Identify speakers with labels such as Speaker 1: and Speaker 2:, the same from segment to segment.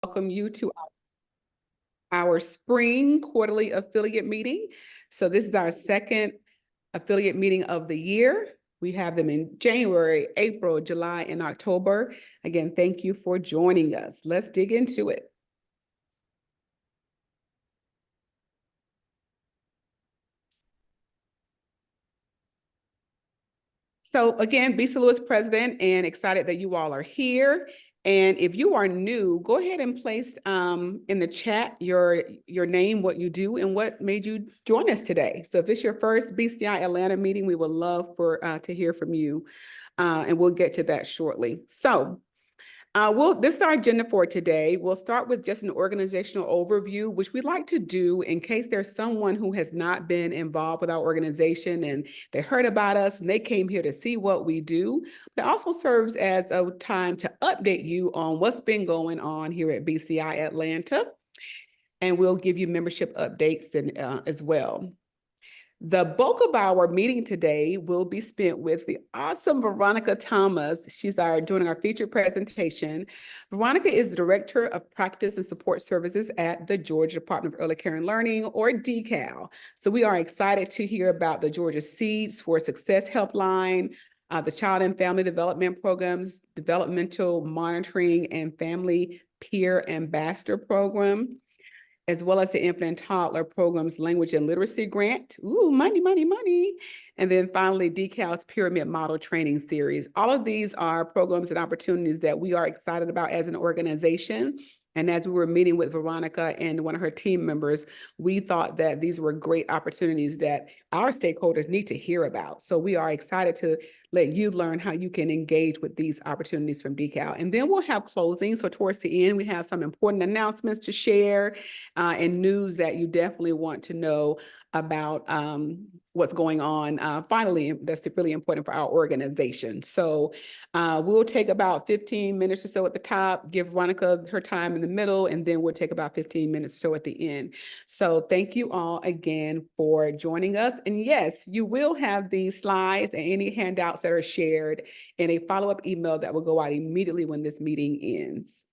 Speaker 1: welcome you to our spring quarterly affiliate meeting. So this is our second affiliate meeting of the year. We have them in January, April, July, and October. Again, thank you for joining us. Let's dig into it. So again, BC Lewis president, and excited that you all are here. And if you are new, go ahead and place in the chat your name, what you do, and what made you join us today. So if it's your first BCDI Atlanta meeting, we would love to hear from you, and we'll get to that shortly. So this is our agenda for today. We'll start with just an organizational overview, which we like to do in case there's someone who has not been involved with our organization and they heard about us and they came here to see what we do. But it also serves as a time to update you on what's been going on here at BCI Atlanta. And we'll give you membership updates as well. The bulk of our meeting today will be spent with the awesome Veronica Thomas. She's doing our featured presentation. Veronica is the Director of Practice and Support Services at the Georgia Department of Early Care and Learning, or DCAL. So we are excited to hear about the Georgia Seeds for Success Helpline, the Child and Family Development Programs, Developmental Monitoring and Family Peer Ambassador Program, as well as the Infant and Toddler Program's Language and Literacy Grant. Ooh, money, money, money. And then finally, DCAL's Pyramid Model Training Series. All of these are programs and opportunities that we are excited about as an organization. And as we were meeting with Veronica and one of her team members, we thought that these were great opportunities that our stakeholders need to hear about. So we are excited to let you learn how you can engage with these opportunities from DCAL. And then we'll have closing. So towards the end, we have some important announcements to share and news that you definitely want to know about what's going on. Finally, that's really important for our organization. So we'll take about 15 minutes or so at the top, give Veronica her time in the middle, and then we'll take about 15 minutes or so at the end. So thank you all again for joining us. And yes, you will have these slides and any handouts that are shared in a follow-up email that will go out immediately when this meeting ends.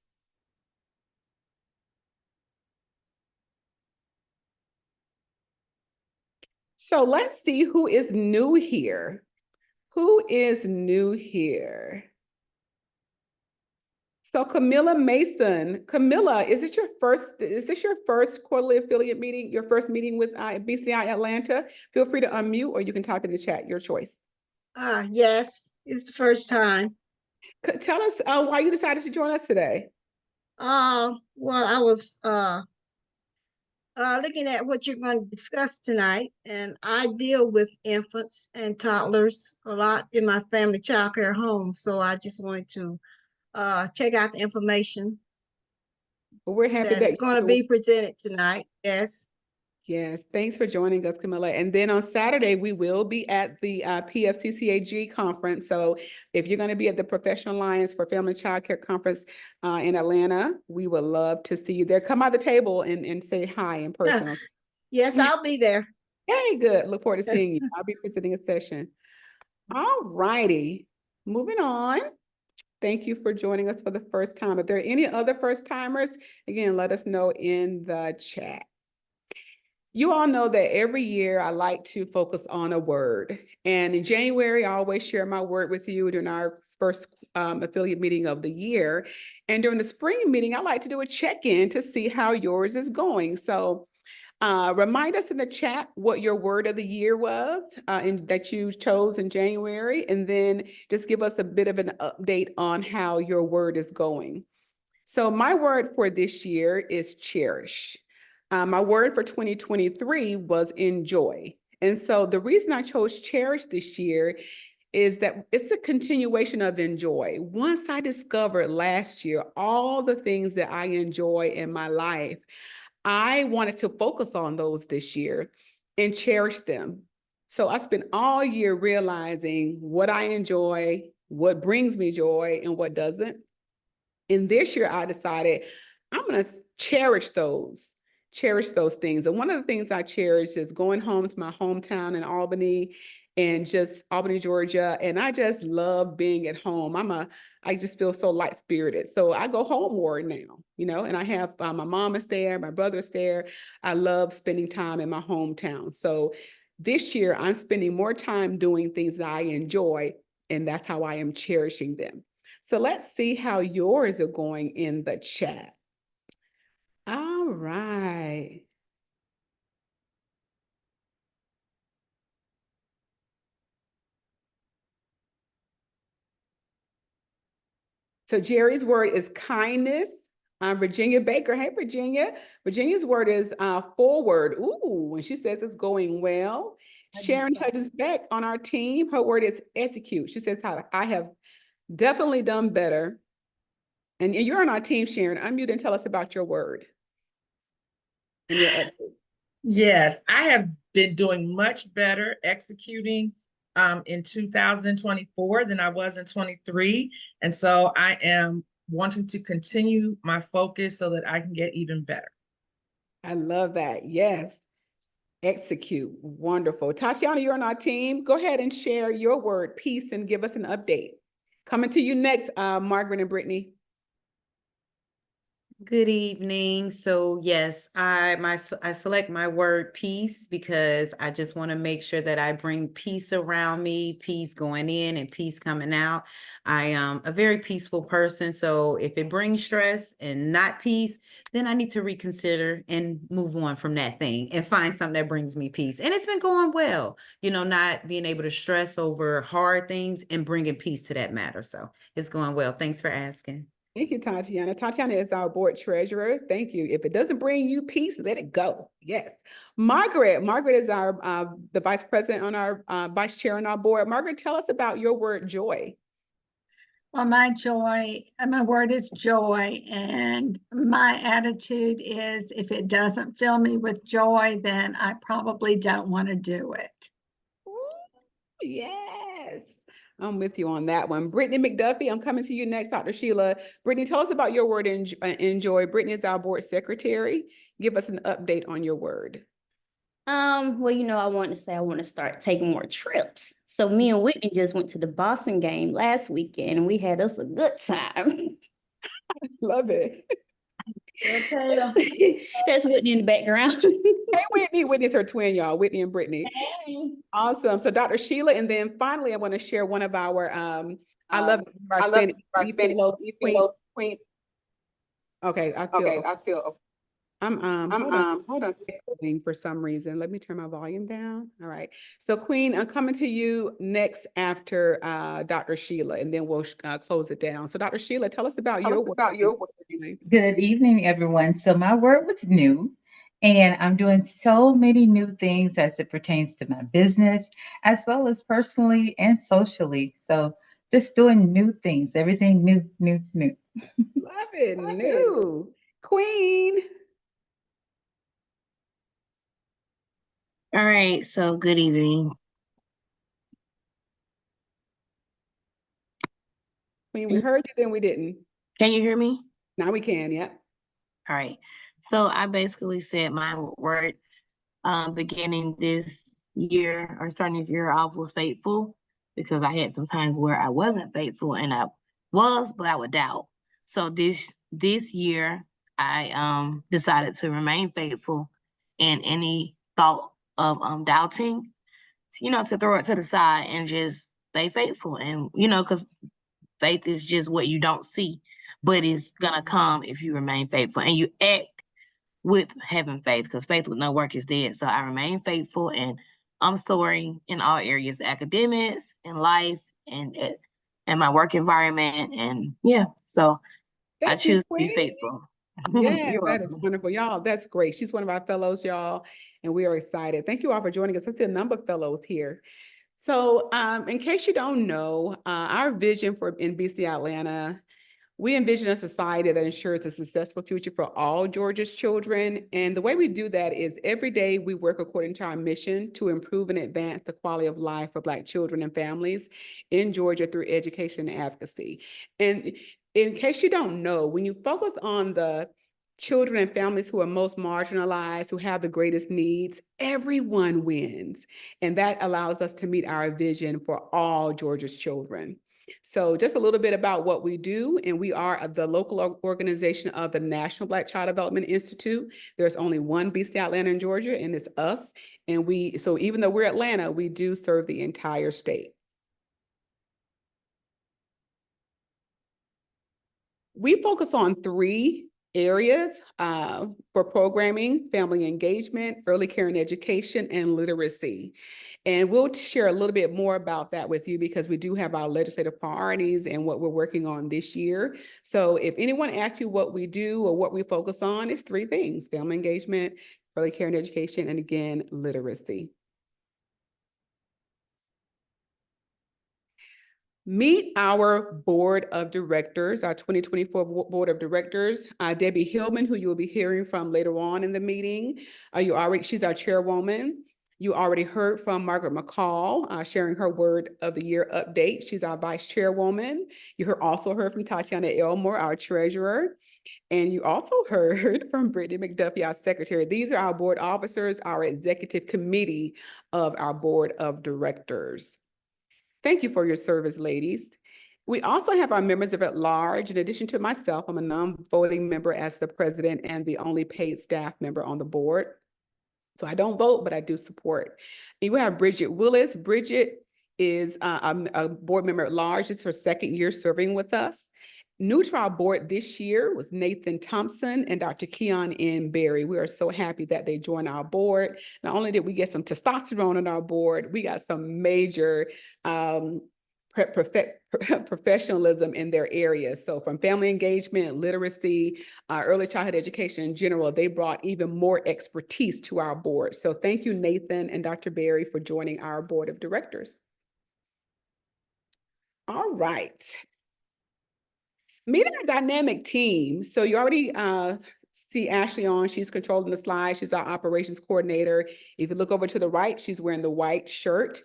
Speaker 1: So let's see who is new here. Who is new here? So Camilla Mason. Camilla, is this your first quarterly affiliate meeting, your first meeting with BCI Atlanta? Feel free to unmute or you can type in the chat, your choice.
Speaker 2: Yes, it's the first time.
Speaker 1: Tell us why you decided to join us today.
Speaker 2: Well, I was looking at what you're going to discuss tonight, and I deal with infants and toddlers a lot in my family child care home. So I just wanted to check out the information.
Speaker 1: Well, we're happy that
Speaker 2: it's going to be presented tonight. Yes.
Speaker 1: Yes, thanks for joining us, Camilla. And then on Saturday, we will be at the PFCCAG conference. So if you're going to be at the Professional Alliance for Family and Child Care Conference in Atlanta, we would love to see you there. Come by the table and say hi in person.
Speaker 2: Yes, I'll be there.
Speaker 1: Hey, good. Look forward to seeing you. I'll be presenting a session. All righty, moving on. Thank you for joining us for the first time. If there are any other first timers, again, let us know in the chat. You all know that every year I like to focus on a word. And in January, I always share my word with you during our first affiliate meeting of the year. And during the spring meeting, I like to do a check-in to see how yours is going. So remind us in the chat what your word of the year was that you chose in January. And then just give us a bit of an update on how your word is going. So my word for this year is cherish. My word for 2023 was enjoy. And so the reason I chose cherish this year is that it's a continuation of enjoy. Once I discovered last year all the things that I enjoy in my life, I wanted to focus on those this year and cherish them. So I spent all year realizing what I enjoy, what brings me joy, and what doesn't. And this year I decided I'm going to cherish those things. And one of the things I cherish is going home to my hometown in Albany and just Albany, Georgia. And I just love being at home. I just feel so light spirited. So I go home more now, and I have my mom is there, my brother's there. I love spending time in my hometown. So this year I'm spending more time doing things that I enjoy, and that's how I am cherishing them. So let's see how yours are going in the chat. All right. So Jerry's word is kindness. Virginia Baker. Hey, Virginia. Virginia's word is forward. Ooh, when she says it's going well. Sharon Hudgens Beck on our team. Her word is execute. She says, I have definitely done better. And you're on our team, Sharon. Unmute and tell us about your word and your update.
Speaker 3: Yes, I have been doing much better executing in 2024 than I was in 23. And so I am wanting to continue my focus so that I can get even better.
Speaker 1: I love that. Yes. Execute. Wonderful. Tatiana, you're on our team. Go ahead and share your word, peace, and give us an update. Coming to you next, Margaret and Brittany.
Speaker 4: Good evening. So yes, I select my word peace because I just want to make sure that I bring peace around me, peace going in and peace coming out. I am a very peaceful person. So if it brings stress and not peace, then I need to reconsider and move on from that thing and find something that brings me peace. And it's been going well, not being able to stress over hard things and bringing peace to that matter. So it's going well. Thanks for asking.
Speaker 1: Thank you, Tatiana. Tatiana is our board treasurer. Thank you. If it doesn't bring you peace, let it go. Yes. Margaret. Margaret is the vice president on our vice chair on our board. Margaret, tell us about your word joy.
Speaker 5: Well, my word is joy. And my attitude is if it doesn't fill me with joy, then I probably don't want to do it.
Speaker 1: Ooh, yes. I'm with you on that one. Brittany McDuffie, I'm coming to you next, Dr. Sheila. Brittany, tell us about your word enjoy. Brittany is our board secretary. Give us an update on your word.
Speaker 6: Well, I want to start taking more trips. So me and Whitney just went to the Boston game last weekend and we had us a good time.
Speaker 1: Love it.
Speaker 6: That's Whitney in the background.
Speaker 1: Hey, Whitney. Whitney's her twin, y'all. Whitney and Brittany.
Speaker 6: Hey.
Speaker 1: Awesome. So Dr. Sheila, and then finally, I want to share one of our, I love our Spanish queen. Okay, I feel. Hold on. For some reason. Let me turn my volume down. All right. So Queen, I'm coming to you next after Dr. Sheila, and then we'll close it down. So Dr. Sheila, tell us about your word.
Speaker 7: Good evening, everyone. So my word was new, and I'm doing so many new things as it pertains to my business, as well as personally and socially. So just doing new things, everything new.
Speaker 1: Love it, new. Queen.
Speaker 8: All right, so good evening.
Speaker 1: Queen, we heard you, then we didn't.
Speaker 8: Can you hear me?
Speaker 1: Now we can, yep.
Speaker 8: All right. So I basically said my word beginning this year or starting this year off was faithful because I had some times where I wasn't faithful and I was, but I would doubt. So this year I decided to remain faithful, and any thought of doubting, to throw it to the side and just stay faithful. And because faith is just what you don't see, but it's gonna come if you remain faithful and you act with having faith, because faith with no work is dead. So I remain faithful, and I'm soaring in all areas: academics, in life, and my work environment. And yeah, so I choose to be faithful.
Speaker 1: Yeah, that is wonderful. Y'all, that's great. She's one of our fellows, y'all, and we are excited. Thank you all for joining us. I see a number of fellows here. So in case you don't know, our vision in BCDI Atlanta, we envision a society that ensures a successful future for all Georgia's children. And the way we do that is every day we work according to our mission to improve and advance the quality of life for Black children and families in Georgia through education and advocacy. And in case you don't know, when you focus on the children and families who are most marginalized, who have the greatest needs, everyone wins. And that allows us to meet our vision for all Georgia's children. So just a little bit about what we do, and we are the local organization of the National Black Child Development Institute. There's only one BCDI-Atlanta in Georgia, and it's us. And so even though we're Atlanta, we do serve the entire state. We focus on 3 areas for programming: family engagement, early care and education, and literacy. And we'll share a little bit more about that with you because we do have our legislative priorities and what we're working on this year. So if anyone asks you what we do or what we focus on, it's 3 things: family engagement, early care and education, and again, literacy. Meet our board of directors, our 2024 board of directors. Debbie Hillman, who you will be hearing from later on in the meeting. She's our chairwoman. You already heard from Margaret McCall sharing her word of the year update. She's our vice chairwoman. You also heard from Tatiana Elmore, our treasurer. And you also heard from Brittany McDuffie, our secretary. These are our board officers, our executive committee of our board of directors. Thank you for your service, ladies. We also have our members of at large. In addition to myself, I'm a non-voting member as the president and the only paid staff member on the board. So I don't vote, but I do support. And we have Bridget Willis. Bridget is a board member at large. It's her 2nd year serving with us. New to our board this year was Nathan Thompson and Dr. Keon N. Berry. We are so happy that they joined our board. Not only did we get some testosterone on our board, we got some major professionalism in their areas. So from family engagement, literacy, early childhood education in general, they brought even more expertise to our board. So thank you, Nathan and Dr. Berry, for joining our board of directors. All right. Meet our dynamic team. So you already see Ashley on. She's controlling the slide. She's our operations coordinator. If you look over to the right, she's wearing the white shirt.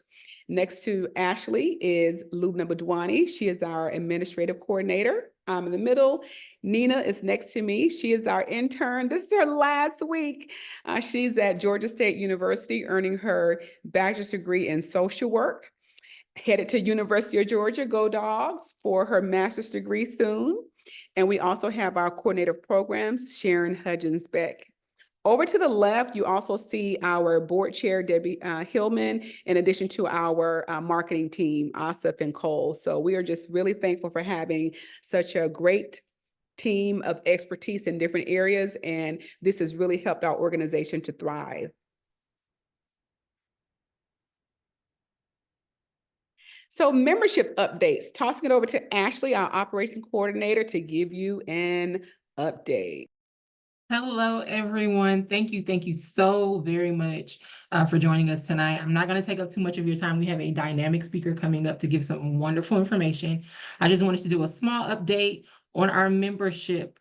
Speaker 1: Next to Ashley is Lubna Badwani. She is our administrative coordinator. In the middle, Nina is next to me. She is our intern. This is her last week. She's at Georgia State University earning her bachelor's degree in social work. Headed to University of Georgia, go Dogs, for her master's degree soon. And we also have our coordinator of programs, Sharon Hudgens-Beck. Over to the left, you also see our board chair, Debbie Hillman, in addition to our marketing team, Asif and Cole. So we are just really thankful for having such a great team of expertise in different areas. And this has really helped our organization to thrive. So membership updates, tossing it over to Ashley, our operations coordinator, to give you an update.
Speaker 9: Hello, everyone. Thank you so very much for joining us tonight. I'm not going to take up too much of your time. We have a dynamic speaker coming up to give some wonderful information. I just wanted to do a small update on our membership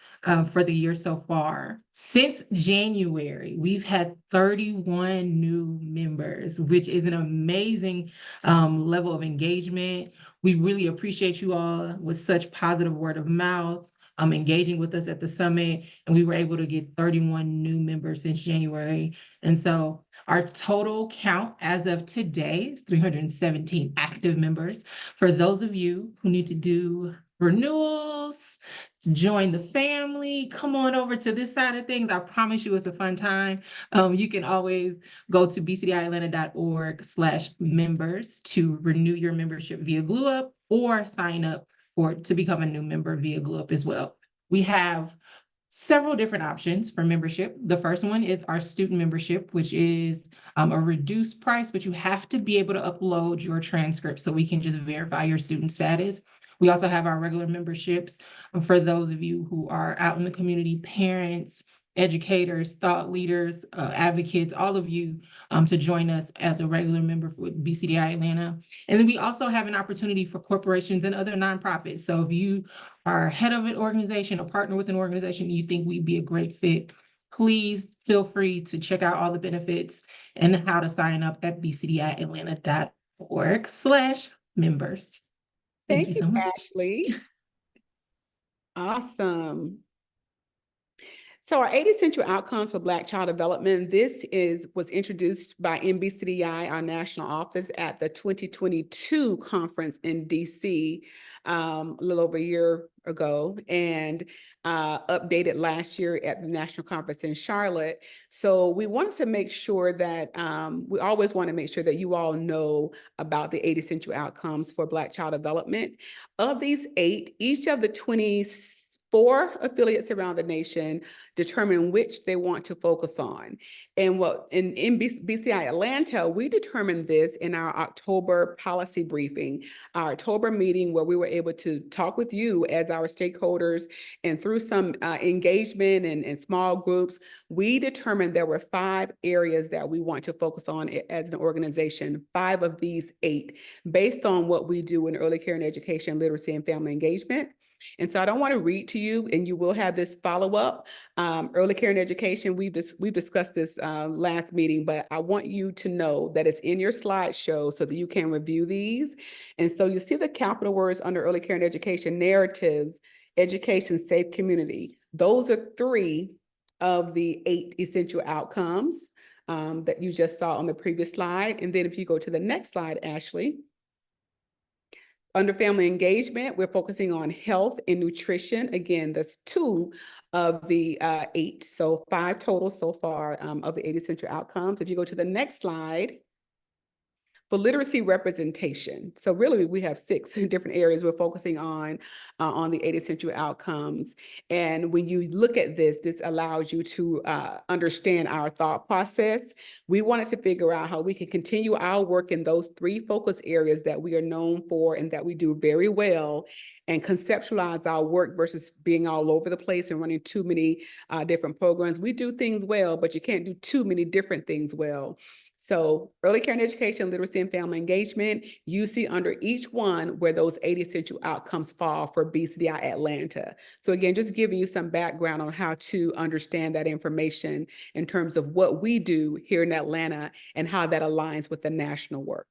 Speaker 9: for the year so far. Since January, we've had 31 new members, which is an amazing level of engagement. We really appreciate you all with such positive word of mouth. Engaging with us at the summit, and we were able to get 31 new members since January. And so our total count as of today is 317 active members. For those of you who need to do renewals, to join the family, come on over to this side of things. I promise you it's a fun time. You can always go to bcdiatlanta.org/members to renew your membership via GlueUp or sign up to become a new member via GlueUp as well. We have several different options for membership. The first one is our student membership, which is a reduced price, but you have to be able to upload your transcript so we can just verify your student status. We also have our regular memberships for those of you who are out in the community, parents, educators, thought leaders, advocates, all of you to join us as a regular member for BCDI Atlanta. And then we also have an opportunity for corporations and other nonprofits. So if you are head of an organization or partner with an organization you think we'd be a great fit, please feel free to check out all the benefits and how to sign up at bcdiatlanta.org/members. Thank you so much.
Speaker 1: Ashley. Awesome. So our 8 essential outcomes for Black child development, was introduced by BCDI, our national office, at the 2022 conference in DC a little over a year ago, and updated last year at the national conference in Charlotte. So we wanted to make sure that we always want to make sure that you all know about the 8 essential outcomes for Black child development. Of these 8, each of the 24 affiliates around the nation determine which they want to focus on. And in BCDI Atlanta, we determined this in our October policy briefing, our October meeting, where we were able to talk with you as our stakeholders, and through some engagement and small groups, we determined there were 5 areas that we want to focus on as an organization, 5 of these 8, based on what we do in early care and education, literacy, and family engagement. And so I don't want to read to you, and you will have this follow-up. Early care and education, we've discussed this last meeting, but I want you to know that it's in your slideshow so that you can review these. And so you see the capital words under early care and education: narratives, education, safe community. Those are 3 of the 8 essential outcomes that you just saw on the previous slide. And then if you go to the next slide, Ashley. Under family engagement, we're focusing on health and nutrition. Again, that's 2 of the 8, so 5 total so far of the 8 essential outcomes. If you go to the next slide, for literacy representation. So really, we have 6 different areas we're focusing on the 8 essential outcomes. And when you look at this allows you to understand our thought process. We wanted to figure out how we can continue our work in those 3 focus areas that we are known for and that we do very well, and conceptualize our work versus being all over the place and running too many different programs. We do things well, but you can't do too many different things well. So early care and education, literacy, and family engagement, you see under each one where those 8 essential outcomes fall for BCDI Atlanta. So again, just giving you some background on how to understand that information in terms of what we do here in Atlanta and how that aligns with the national work.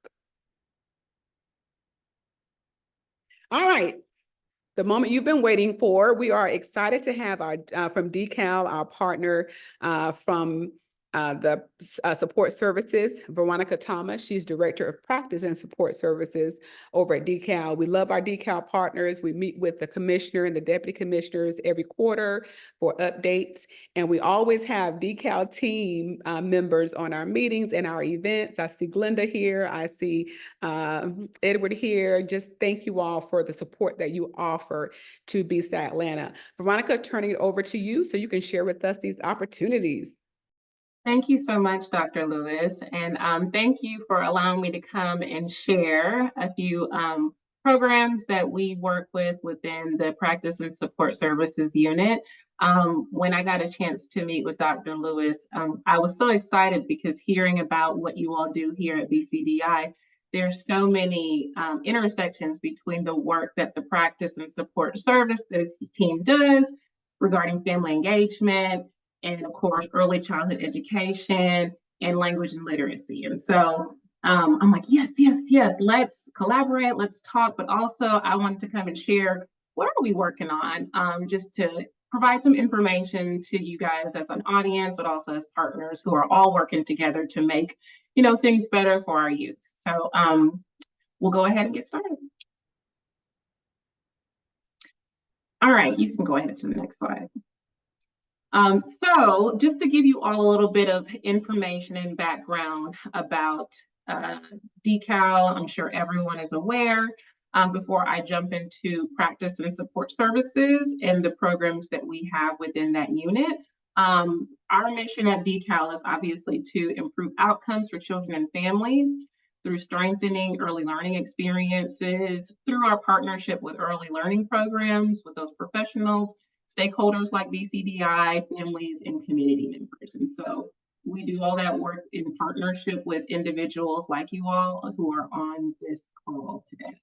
Speaker 1: All right. The moment you've been waiting for, we are excited to have our from DeKalb, our partner from the support services, Veronica Thomas. She's Director of Practice and Support Services over at DeKalb. We love our DeKalb partners. We meet with the commissioner and the deputy commissioners every quarter for updates. And we always have DeKalb team members on our meetings and our events. I see Glenda here. I see Edward here. Just thank you all for the support that you offer to BCDI Atlanta. Veronica, turning it over to you so you can share with us these opportunities.
Speaker 10: Thank you so much, Dr. Lewis, and thank you for allowing me to come and share a few programs that we work with within the Practice and Support Services unit. When I got a chance to meet with Dr. Lewis, I was so excited because hearing about what you all do here at BCDI, there's so many intersections between the work that the Practice and Support Services team does regarding family engagement, and of course, early childhood education and language and literacy. And so I'm like, yes, let's collaborate, let's talk, but also I wanted to come and share what are we working on, just to provide some information to you guys as an audience, but also as partners who are all working together to make, things better for our youth. So we'll go ahead and get started. All right, you can go ahead to the next slide. So just to give you all a little bit of information and background about DeKalb, I'm sure everyone is aware, before I jump into Practice and Support Services and the programs that we have within that unit. Our mission at DeKalb is obviously to improve outcomes for children and families through strengthening early learning experiences, through our partnership with early learning programs with those professionals, stakeholders like BCDI, families, and community members. And so we do all that work in partnership with individuals like you all who are on this call today.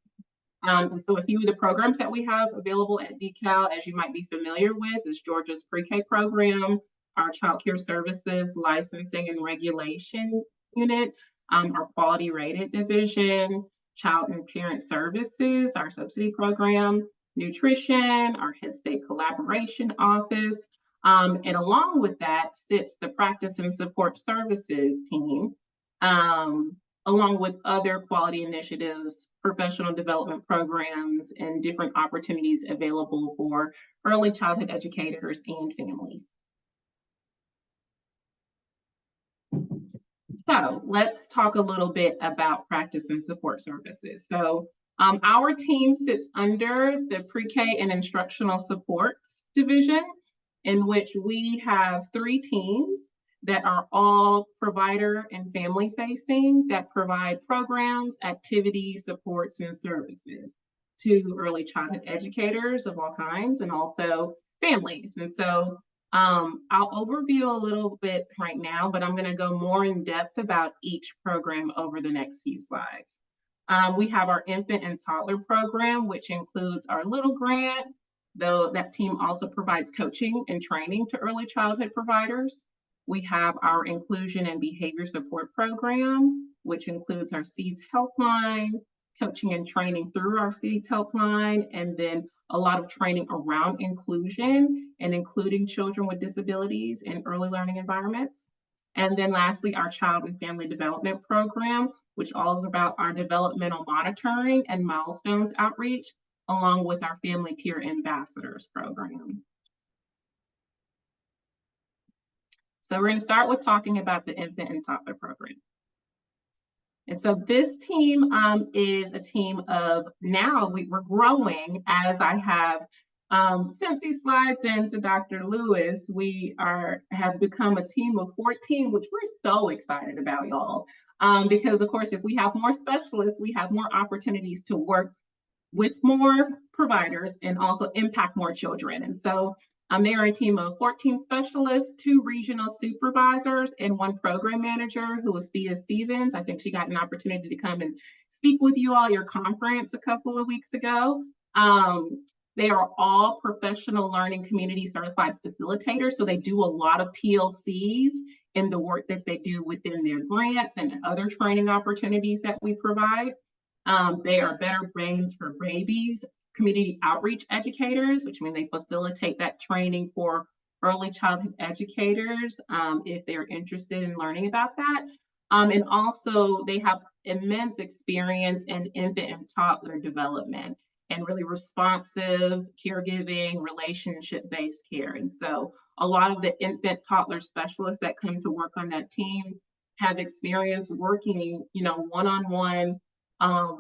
Speaker 10: So a few of the programs that we have available at DeKalb, as you might be familiar with, is Georgia's Pre-K program, our Child Care Services Licensing and Regulation Unit, our Quality Rated Division, Child and Parent Services, our subsidy program, nutrition, our Head State Collaboration Office, And along with that sits the Practice and Support Services team, along with other quality initiatives, professional development programs, and different opportunities available for early childhood educators and families. So let's talk a little bit about Practice and Support Services. So our team sits under the Pre-K and Instructional Supports Division, in which we have 3 teams that are all provider and family facing that provide programs, activities, supports, and services to early childhood educators of all kinds and also families. And so I'll overview a little bit right now, but I'm going to go more in depth about each program over the next few slides. We have our infant and toddler program, which includes our Little Grant, though that team also provides coaching and training to early childhood providers. We have our inclusion and behavior support program, which includes our SEEDS helpline, coaching and training through our SEEDS helpline, and then a lot of training around inclusion and including children with disabilities in early learning environments. And then lastly, our child and family development program, which all is about our developmental monitoring and milestones outreach, along with our family peer ambassadors program. So we're going to start with talking about the infant and toddler program. And so this team is a team of, now we're growing as I have sent these slides in to Dr. Lewis. We have become a team of 14, which we're so excited about, y'all. Because of course, if we have more specialists, we have more opportunities to work with more providers and also impact more children. And so they are a team of 14 specialists, 2 regional supervisors, and 1 program manager who is Thea Stevens. I think she got an opportunity to come and speak with you all at your conference a couple of weeks ago. They are all professional learning community certified facilitators. So they do a lot of PLCs in the work that they do within their grants and other training opportunities that we provide. They are Better Brains for Babies community outreach educators, which means they facilitate that training for early childhood educators if they're interested in learning about that. And also they have immense experience in infant and toddler development and really responsive caregiving, relationship-based care. And so a lot of the infant toddler specialists that come to work on that team have experience working, one-on-one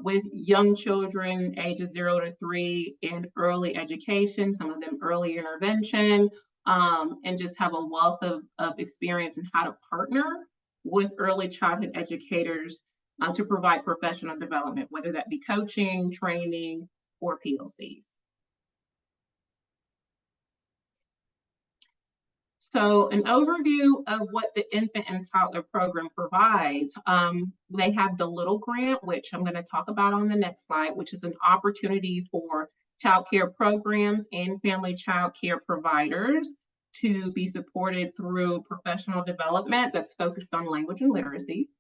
Speaker 10: with young children ages 0 to 3 in early education, some of them early intervention, and just have a wealth of experience in how to partner with early childhood educators to provide professional development, whether that be coaching, training, or PLCs. So an overview of what the infant and toddler program provides. They have the Little Grant, which I'm going to talk about on the next slide, which is an opportunity for child care programs and family child care providers to be supported through professional development that's focused on language and literacy.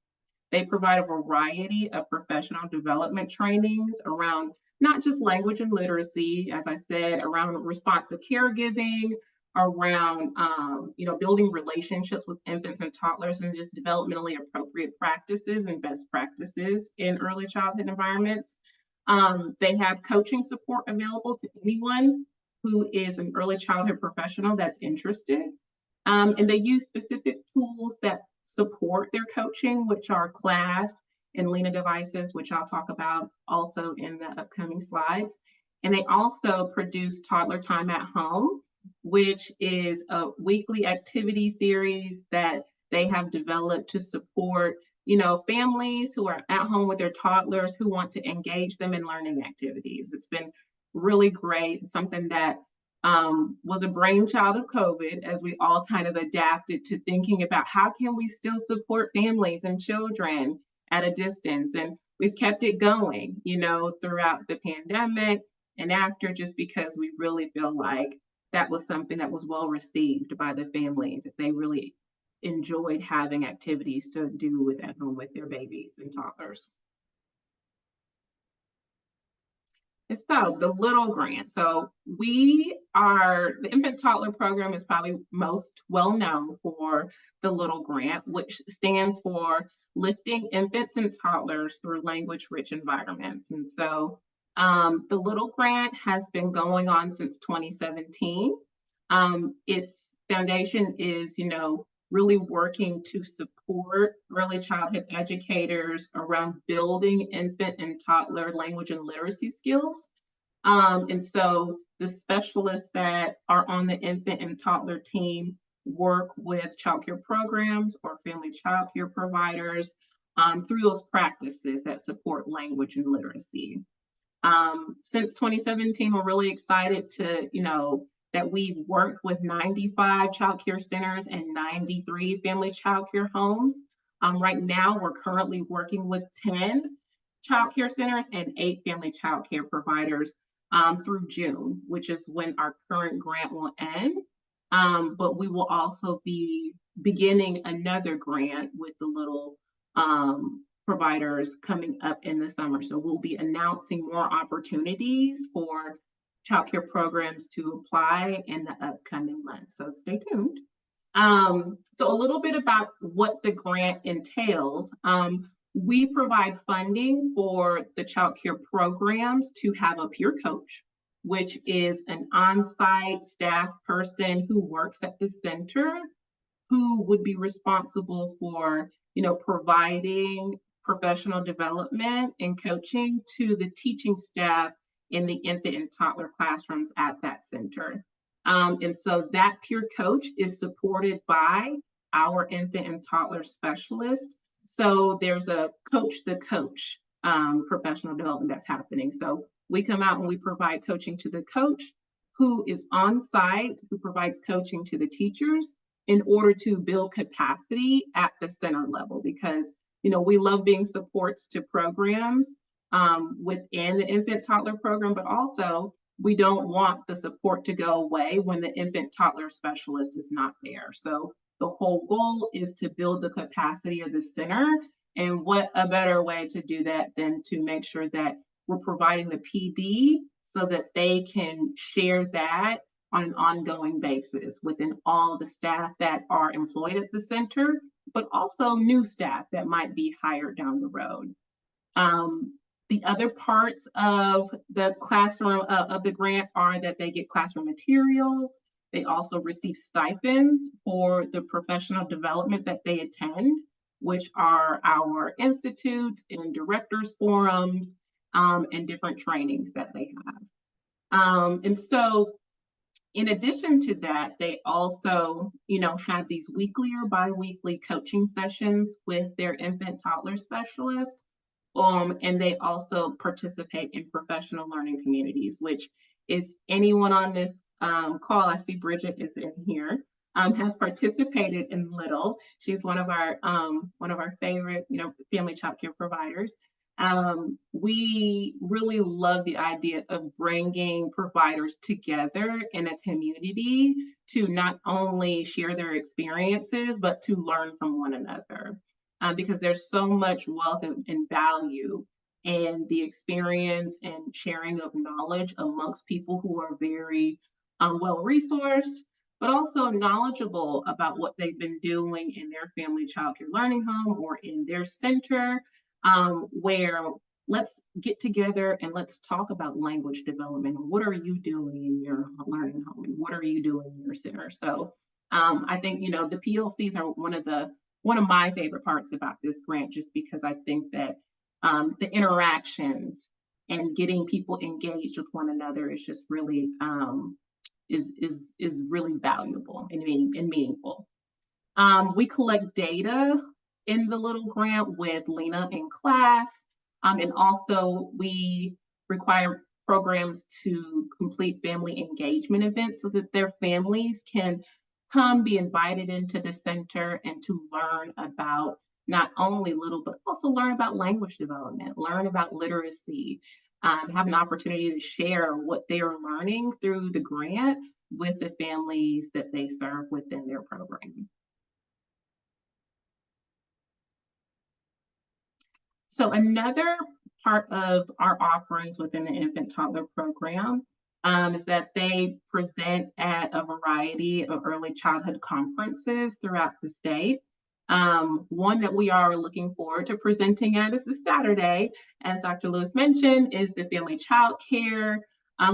Speaker 10: They provide a variety of professional development trainings around not just language and literacy, as I said, around responsive caregiving, around building relationships with infants and toddlers, and just developmentally appropriate practices and best practices in early childhood environments. They have coaching support available to anyone who is an early childhood professional that's interested. And they use specific tools that support their coaching, which are CLASS and Lena devices, which I'll talk about also in the upcoming slides. And they also produce Toddler Time at Home, which is a weekly activity series that they have developed to support, families who are at home with their toddlers who want to engage them in learning activities. It's been really great, something that was a brainchild of COVID as we all kind of adapted to thinking about how can we still support families and children at a distance. And we've kept it going, throughout the pandemic and after, just because we really feel like that was something that was well received by the families. They really enjoyed having activities to do at home with their babies and toddlers. So the Little Grant. So the infant toddler program is probably most well known for the Little Grant, which stands for Lifting Infants and Toddlers Through Language Rich Environments. And so the Little Grant has been going on since 2017. Its foundation is, really working to support early childhood educators around building infant and toddler language and literacy skills. And so the specialists that are on the infant and toddler team work with childcare programs or family childcare providers through those practices that support language and literacy. Since 2017, we're really excited to, that we've worked with 95 childcare centers and 93 family childcare homes. Right now, we're currently working with 10 childcare centers and 8 family childcare providers through June, which is when our current grant will end. But we will also be beginning another grant with the little providers coming up in the summer. So we'll be announcing more opportunities for childcare programs to apply in the upcoming months. So stay tuned. So a little bit about what the grant entails. We provide funding for the childcare programs to have a peer coach, which is an on-site staff person who works at the center, who would be responsible for, providing professional development and coaching to the teaching staff in the infant and toddler classrooms at that center. And so that peer coach is supported by our infant and toddler specialist. So there's a coach the coach professional development that's happening. So we come out and we provide coaching to the coach who is on site, who provides coaching to the teachers in order to build capacity at the center level, because we love being supports to programs within the infant toddler program, but also we don't want the support to go away when the infant toddler specialist is not there. So the whole goal is to build the capacity of the center. And what a better way to do that than to make sure that we're providing the PD so that they can share that on an ongoing basis within all the staff that are employed at the center, but also new staff that might be hired down the road. The other parts of the classroom of the grant are that they get classroom materials. They also receive stipends for the professional development that they attend, which are our institutes and directors forums and different trainings that they have. And so in addition to that, they also, have these weekly or bi-weekly coaching sessions with their infant toddler specialist. And they also participate in professional learning communities, which if anyone on this call, I see Bridget is in here, has participated in Little. She's one of our favorite, family childcare providers. We really love the idea of bringing providers together in a community to not only share their experiences, but to learn from one another. Because there's so much wealth and value in the experience and sharing of knowledge amongst people who are very well-resourced, but also knowledgeable about what they've been doing in their family childcare learning home or in their center, where let's get together and let's talk about language development. What are you doing in your learning home? And what are you doing in your center? So I think, the PLCs are one of my favorite parts about this grant, just because I think that the interactions and getting people engaged with one another is just really is really valuable and meaningful. We collect data in the Little Grant with Lena in class, and also we require programs to complete family engagement events so that their families can come be invited into the center and to learn about not only Little, but also learn about language development, learn about literacy, have an opportunity to share what they are learning through the grant with the families that they serve within their program. So another part of our offerings within the infant toddler program is that they present at a variety of early childhood conferences throughout the state. One that we are looking forward to presenting at is this Saturday, as Dr. Lewis mentioned, is the Family Child Care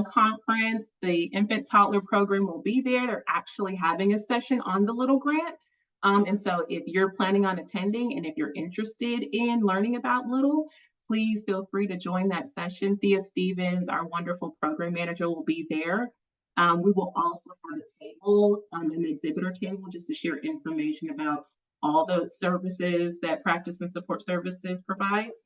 Speaker 10: conference. The infant toddler program will be there. They're actually having a session on the Little Grant. And so if you're planning on attending and if you're interested in learning about Little, please feel free to join that session. Thea Stevens, our wonderful program manager, will be there. We will also have a table, an exhibitor table, just to share information about all the services that Practice and Support Services provides.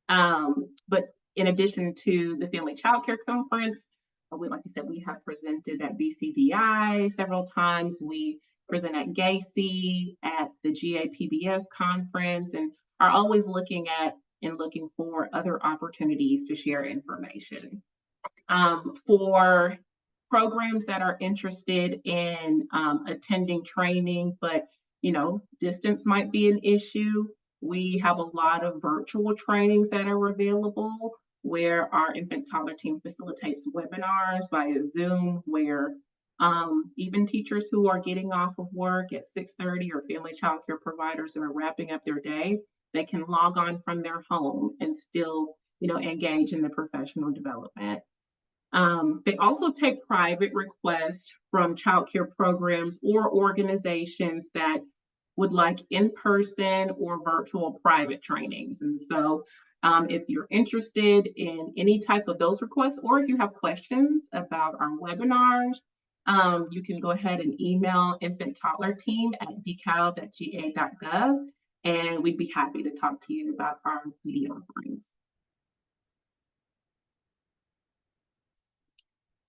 Speaker 10: But in addition to the Family Child Care Conference, like you said, we have presented at BCDI several times. We present at GACI, at the GAPBS conference, and are always looking for other opportunities to share information. For programs that are interested in attending training, but distance might be an issue, we have a lot of virtual trainings that are available where our infant toddler team facilitates webinars via Zoom, where even teachers who are getting off of work at 6:30 or family child care providers that are wrapping up their day, they can log on from their home and still, engage in the professional development. They also take private requests from child care programs or organizations that would like in-person or virtual private trainings. And so if you're interested in any type of those requests, or if you have questions about our webinars, you can go ahead and email infant toddler team at decal.ga.gov, and we'd be happy to talk to you about our PD offerings.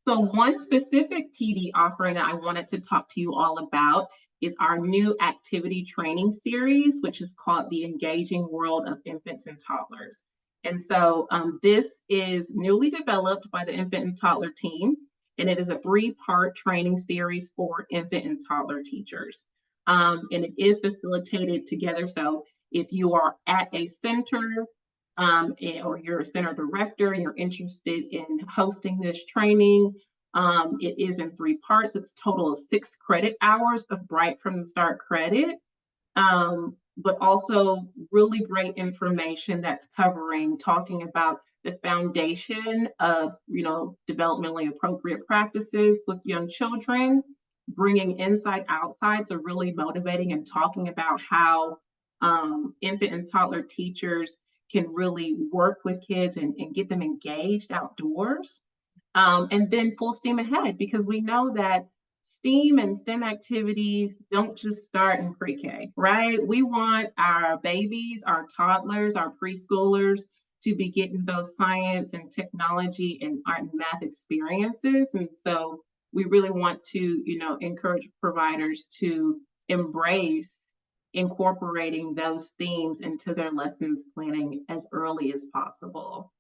Speaker 10: So one specific PD offering that I wanted to talk to you all about is our new activity training series, which is called The Engaging World of Infants and Toddlers. And so this is newly developed by the infant and toddler team, and it is a 3-part training series for infant and toddler teachers. And it is facilitated together. So if you are at a center or you're a center director and you're interested in hosting this training, it is in 3 parts. It's a total of 6 credit hours of Bright from the Start credit, but also really great information that's talking about the foundation of, developmentally appropriate practices with young children, bringing inside outside, so really motivating and talking about how infant and toddler teachers can really work with kids and get them engaged outdoors. And then full steam ahead, because we know that STEAM and STEM activities don't just start in pre-K, right? We want our babies, our toddlers, our preschoolers to be getting those science and technology and art and math experiences. And so we really want to, encourage providers to embrace incorporating those themes into their lessons planning as early as possible.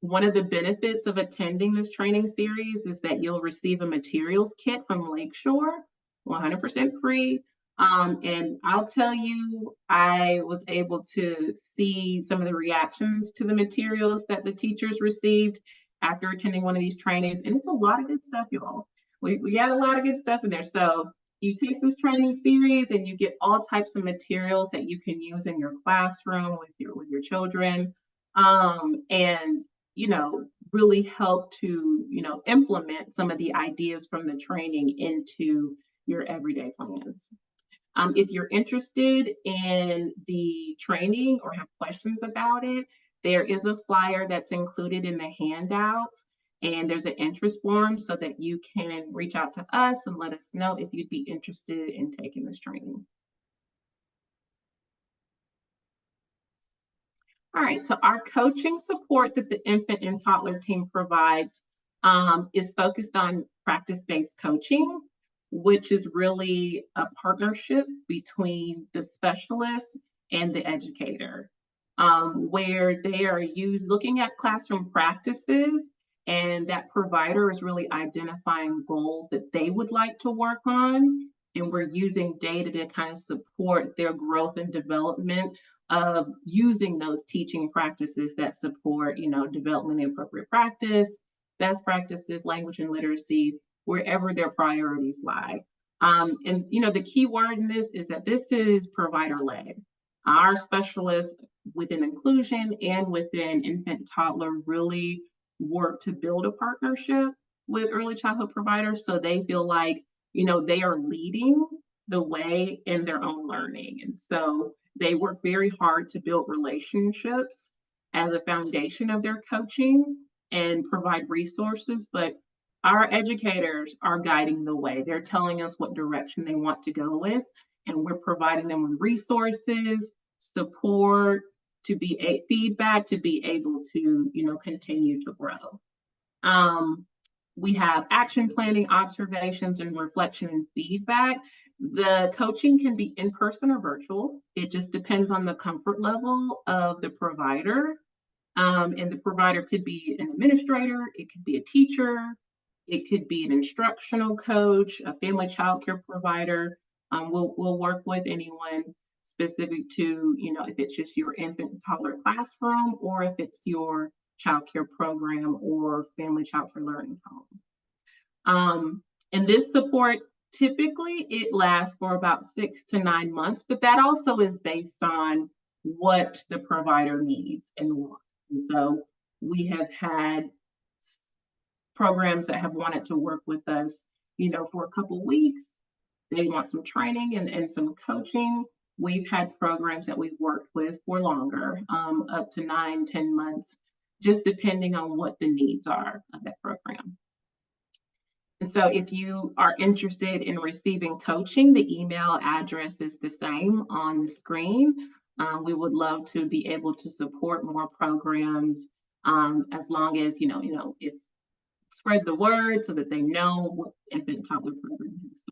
Speaker 10: One of the benefits of attending this training series is that you'll receive a materials kit from Lakeshore, 100% free. And I'll tell you, I was able to see some of the reactions to the materials that the teachers received after attending one of these trainings. And it's a lot of good stuff, y'all. We got a lot of good stuff in there. So you take this training series and you get all types of materials that you can use in your classroom with your children. And, really help to, implement some of the ideas from the training into your everyday plans. If you're interested in the training or have questions about it, there is a flyer that's included in the handouts, and there's an interest form so that you can reach out to us and let us know if you'd be interested in taking this training. All right, so our coaching support that the infant and toddler team provides is focused on practice-based coaching, which is really a partnership between the specialist and the educator, where they are looking at classroom practices, and that provider is really identifying goals that they would like to work on. And we're using data to kind of support their growth and development of using those teaching practices that support, development and appropriate practice, best practices, language and literacy, wherever their priorities lie. And the key word in this is that this is provider-led. Our specialists within inclusion and within infant toddler really work to build a partnership with early childhood providers, so they feel like, they are leading the way in their own learning. And so they work very hard to build relationships as a foundation of their coaching and provide resources, but our educators are guiding the way. They're telling us what direction they want to go with, and we're providing them with resources, support, to be a feedback, to be able to, continue to grow. We have action planning, observations, and reflection and feedback. The coaching can be in person or virtual. It just depends on the comfort level of the provider. And the provider could be an administrator, it could be a teacher, it could be an instructional coach, a family child care provider. We'll work with anyone specific to, if it's just your infant and toddler classroom, or if it's your child care program or family child care learning home. And this support, typically it lasts for about 6 to 9 months, but that also is based on what the provider needs and wants. And so we have had programs that have wanted to work with us, for a couple weeks. They want some training and some coaching. We've had programs that we've worked with for longer, up to 9, 10 months, just depending on what the needs are of that program. And so if you are interested in receiving coaching, the email address is the same on the screen. We would love to be able to support more programs, as long as, if spread the word so that they know what infant toddler program is.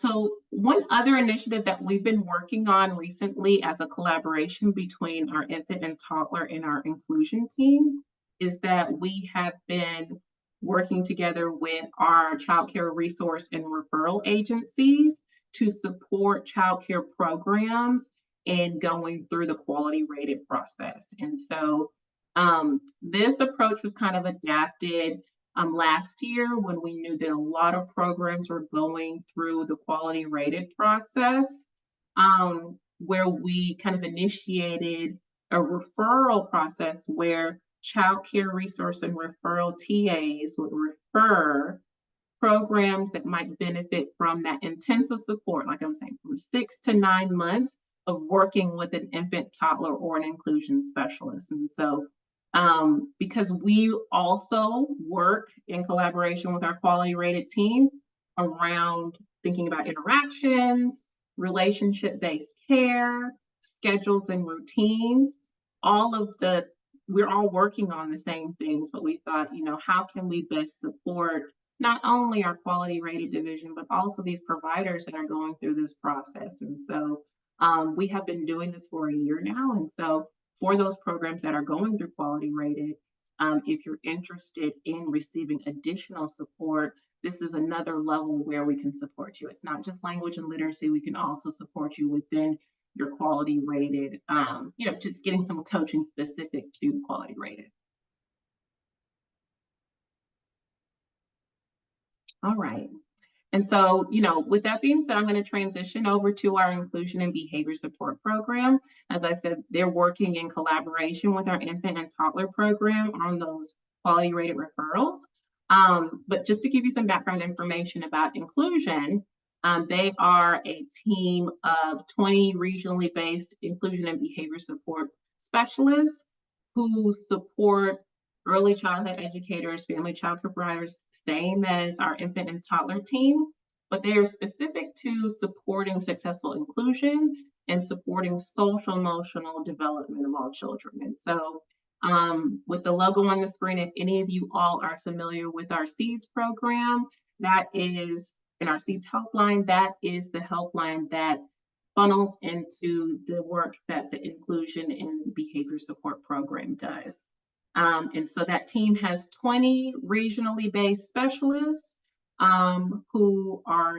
Speaker 10: So one other initiative that we've been working on recently as a collaboration between our infant and toddler and our inclusion team is that we have been working together with our child care resource and referral agencies to support child care programs and going through the quality rated process. And so this approach was kind of adapted last year when we knew that a lot of programs were going through the quality rated process, where we kind of initiated a referral process where child care resource and referral TAs would refer programs that might benefit from that intensive support, like I'm saying, from 6 to 9 months of working with an infant, toddler, or an inclusion specialist. And so because we also work in collaboration with our quality rated team around thinking about interactions, relationship-based care, schedules and routines, we're all working on the same things, but we thought, how can we best support not only our quality rated division, but also these providers that are going through this process. And so we have been doing this for a year now. And so for those programs that are going through quality rated, if you're interested in receiving additional support, this is another level where we can support you. It's not just language and literacy. We can also support you within your quality rated, just getting some coaching specific to quality rated. All right. And so, with that being said, I'm going to transition over to our inclusion and behavior support program. As I said, they're working in collaboration with our infant and toddler program on those quality rated referrals. But just to give you some background information about inclusion, they are a team of 20 regionally based inclusion and behavior support specialists who support early childhood educators, family child care providers, same as our infant and toddler team, but they are specific to supporting successful inclusion and supporting social emotional development of all children. And so with the logo on the screen, if any of you all are familiar with our SEEDS program, that is in our SEEDS helpline, that is the helpline that funnels into the work that the inclusion and behavior support program does. And so that team has 20 regionally based specialists who are,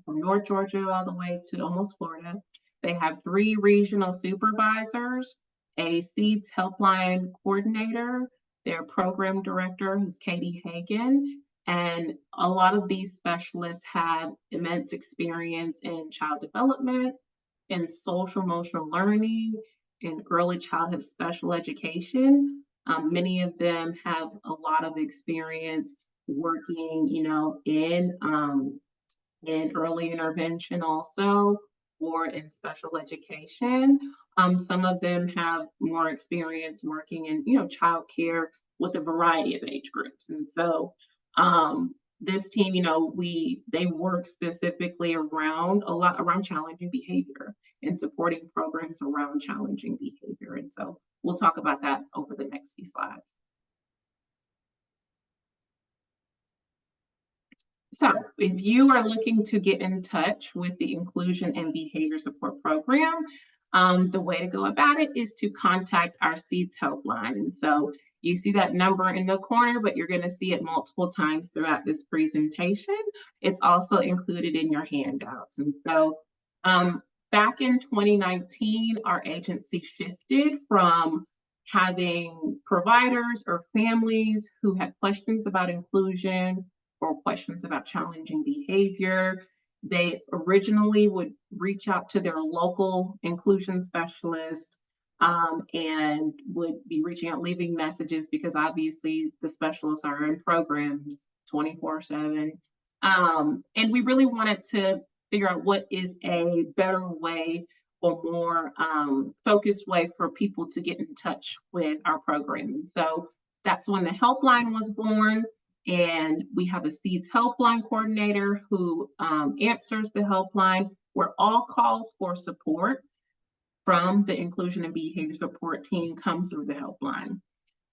Speaker 10: from North Georgia all the way to almost Florida. They have 3 regional supervisors, a SEEDS helpline coordinator, their program director, who's Katie Hagan, and a lot of these specialists have immense experience in child development, in social emotional learning, in early childhood special education. Many of them have a lot of experience working, in early intervention also, or in special education. Some of them have more experience working in, childcare with a variety of age groups. And so this team, they work specifically around challenging behavior and supporting programs around challenging behavior. And so we'll talk about that over the next few slides. So if you are looking to get in touch with the Inclusion and Behavior Support Program, the way to go about it is to contact our SEEDS helpline. And so you see that number in the corner, but you're going to see it multiple times throughout this presentation. It's also included in your handouts. And so back in 2019, our agency shifted from having providers or families who had questions about inclusion or questions about challenging behavior. They originally would reach out to their local inclusion specialist and would be reaching out, leaving messages, because obviously the specialists are in programs 24/7. And we really wanted to figure out what is a better way or more focused way for people to get in touch with our program. And so that's when the helpline was born. And we have a SEEDS helpline coordinator who answers the helpline, where all calls for support from the Inclusion and Behavior Support team come through the helpline.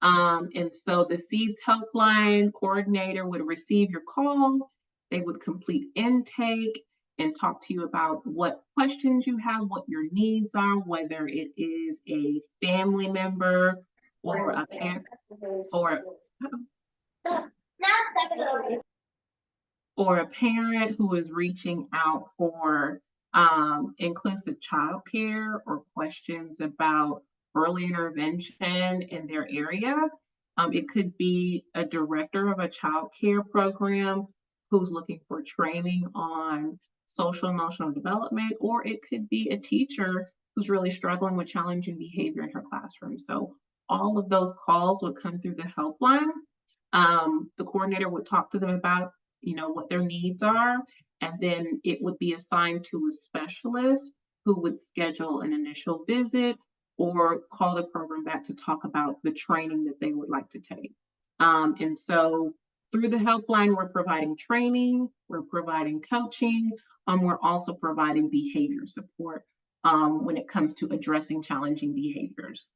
Speaker 10: And so the SEEDS helpline coordinator would receive your call. They would complete intake and talk to you about what questions you have, what your needs are, whether it is a family member or a parent or a parent who is reaching out for inclusive childcare or questions about early intervention in their area. It could be a director of a childcare program who's looking for training on social emotional development, or it could be a teacher who's really struggling with challenging behavior in her classroom. So all of those calls would come through the helpline. The coordinator would talk to them about, what their needs are, and then it would be assigned to a specialist who would schedule an initial visit or call the program back to talk about the training that they would like to take. And so through the helpline, we're providing training, we're providing coaching, we're also providing behavior support when it comes to addressing challenging behaviors.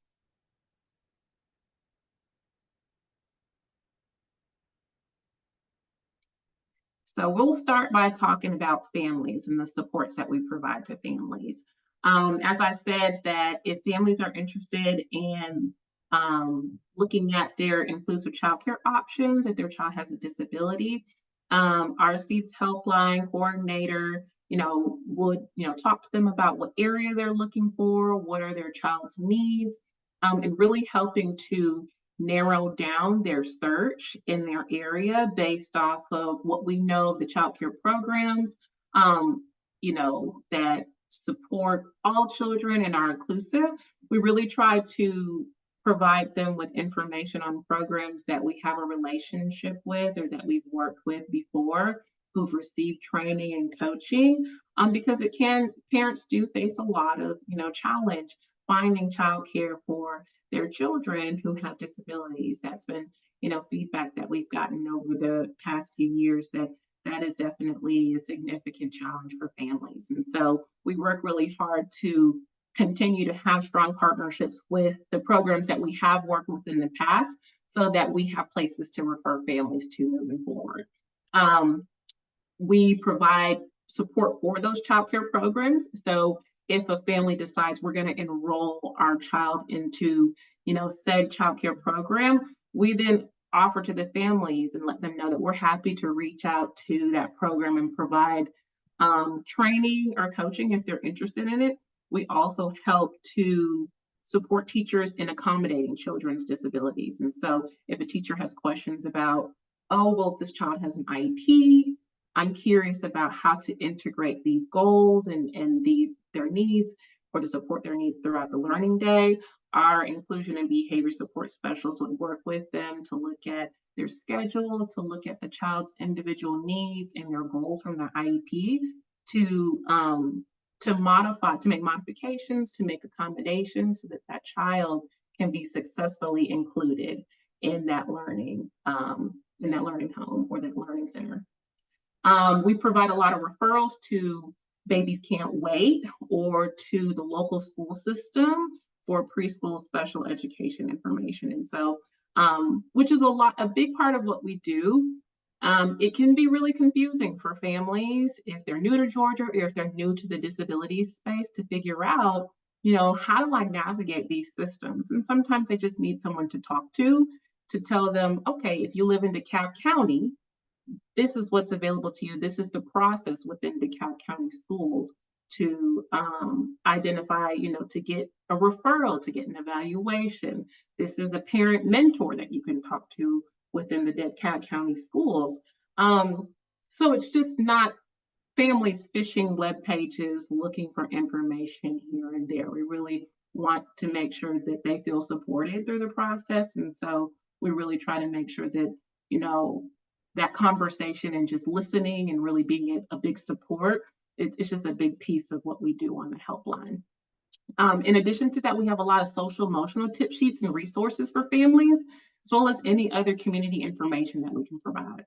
Speaker 10: So we'll start by talking about families and the supports that we provide to families. As I said, that if families are interested in looking at their inclusive childcare options, if their child has a disability, our SEEDS helpline coordinator, would, talk to them about what area they're looking for, what are their child's needs, and really helping to narrow down their search in their area based off of what we know of the child care programs, that support all children and are inclusive. We really try to provide them with information on programs that we have a relationship with or that we've worked with before, who've received training and coaching, because parents do face a lot of, challenge finding childcare for their children who have disabilities. That's been, feedback that we've gotten over the past few years, that is definitely a significant challenge for families. And so we work really hard to continue to have strong partnerships with the programs that we have worked with in the past, so that we have places to refer families to moving forward. We provide support for those childcare programs. So if a family decides we're going to enroll our child into, said childcare program, we then offer to the families and let them know that we're happy to reach out to that program and provide training or coaching if they're interested in it. We also help to support teachers in accommodating children's disabilities. And so if a teacher has questions about, oh, well, if this child has an IEP, I'm curious about how to integrate these goals and their needs, or to support their needs throughout the learning day, our inclusion and behavior support specialists would work with them to look at their schedule, to look at the child's individual needs and their goals from the IEP to modify, to make modifications, to make accommodations so that that child can be successfully included in that learning home or that learning center. We provide a lot of referrals to Babies Can't Wait or to the local school system for preschool special education information. And so, which is a big part of what we do. It can be really confusing for families if they're new to Georgia or if they're new to the disability space to figure out, how do I navigate these systems? And sometimes they just need someone to talk to tell them, okay, if you live in DeKalb County, this is what's available to you. This is the process within DeKalb County schools to identify, to get a referral, to get an evaluation. This is a parent mentor that you can talk to within the DeKalb County schools. So it's just not families fishing web pages looking for information here and there. We really want to make sure that they feel supported through the process. And so we really try to make sure that, that conversation and just listening and really being a big support, it's just a big piece of what we do on the helpline. In addition to that, we have a lot of social emotional tip sheets and resources for families, as well as any other community information that we can provide.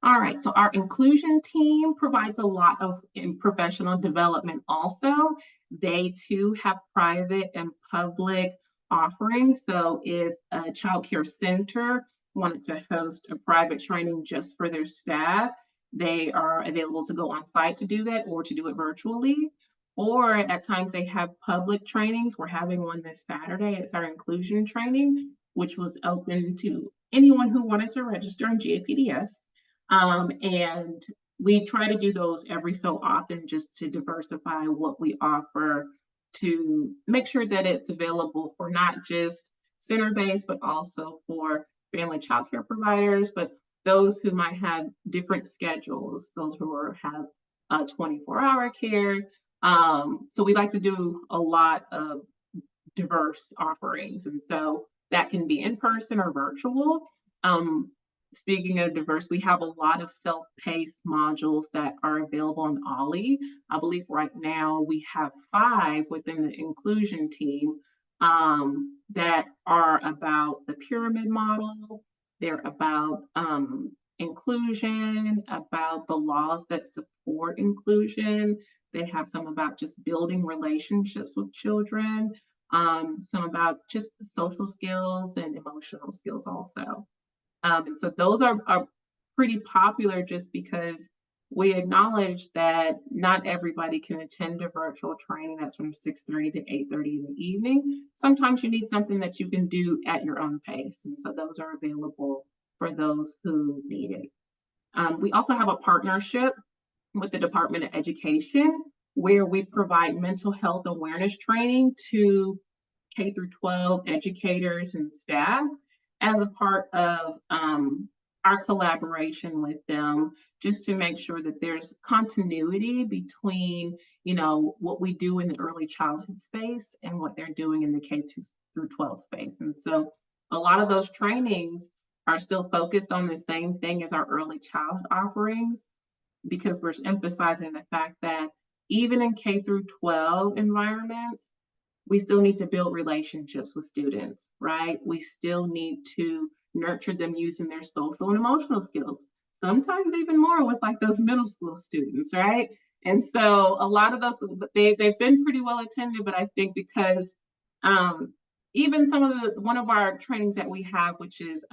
Speaker 10: All right, so our inclusion team provides a lot of professional development also. They too have private and public offerings. So if a child care center wanted to host a private training just for their staff, they are available to go on site to do that or to do it virtually. Or at times they have public trainings. We're having one this Saturday. It's our inclusion training, which was open to anyone who wanted to register in GAPDS. And we try to do those every so often just to diversify what we offer, to make sure that it's available for not just center-based, but also for family child care providers, but those who might have different schedules, those who have 24-hour care. So we like to do a lot of diverse offerings. And so that can be in person or virtual. Speaking of diverse, we have a lot of self-paced modules that are available on Ollie. I believe right now we have 5 within the inclusion team that are about the pyramid model. They're about inclusion, about the laws that support inclusion. They have some about just building relationships with children, some about just social skills and emotional skills also. And so those are pretty popular just because we acknowledge that not everybody can attend a virtual training that's from 6:30 to 8:30 in the evening. Sometimes you need something that you can do at your own pace. And so those are available for those who need it. We also have a partnership with the Department of Education where we provide mental health awareness training to K through 12 educators and staff as a part of our collaboration with them, just to make sure that there's continuity between, what we do in the early childhood space and what they're doing in the K through 12 space. And so a lot of those trainings are still focused on the same thing as our early childhood offerings, because we're emphasizing the fact that even in K through 12 environments, we still need to build relationships with students, right? We still need to nurture them using their social and emotional skills, sometimes even more with like those middle school students, right? And so a lot of those, they've been pretty well attended, but I think because even one of our trainings that we have, which is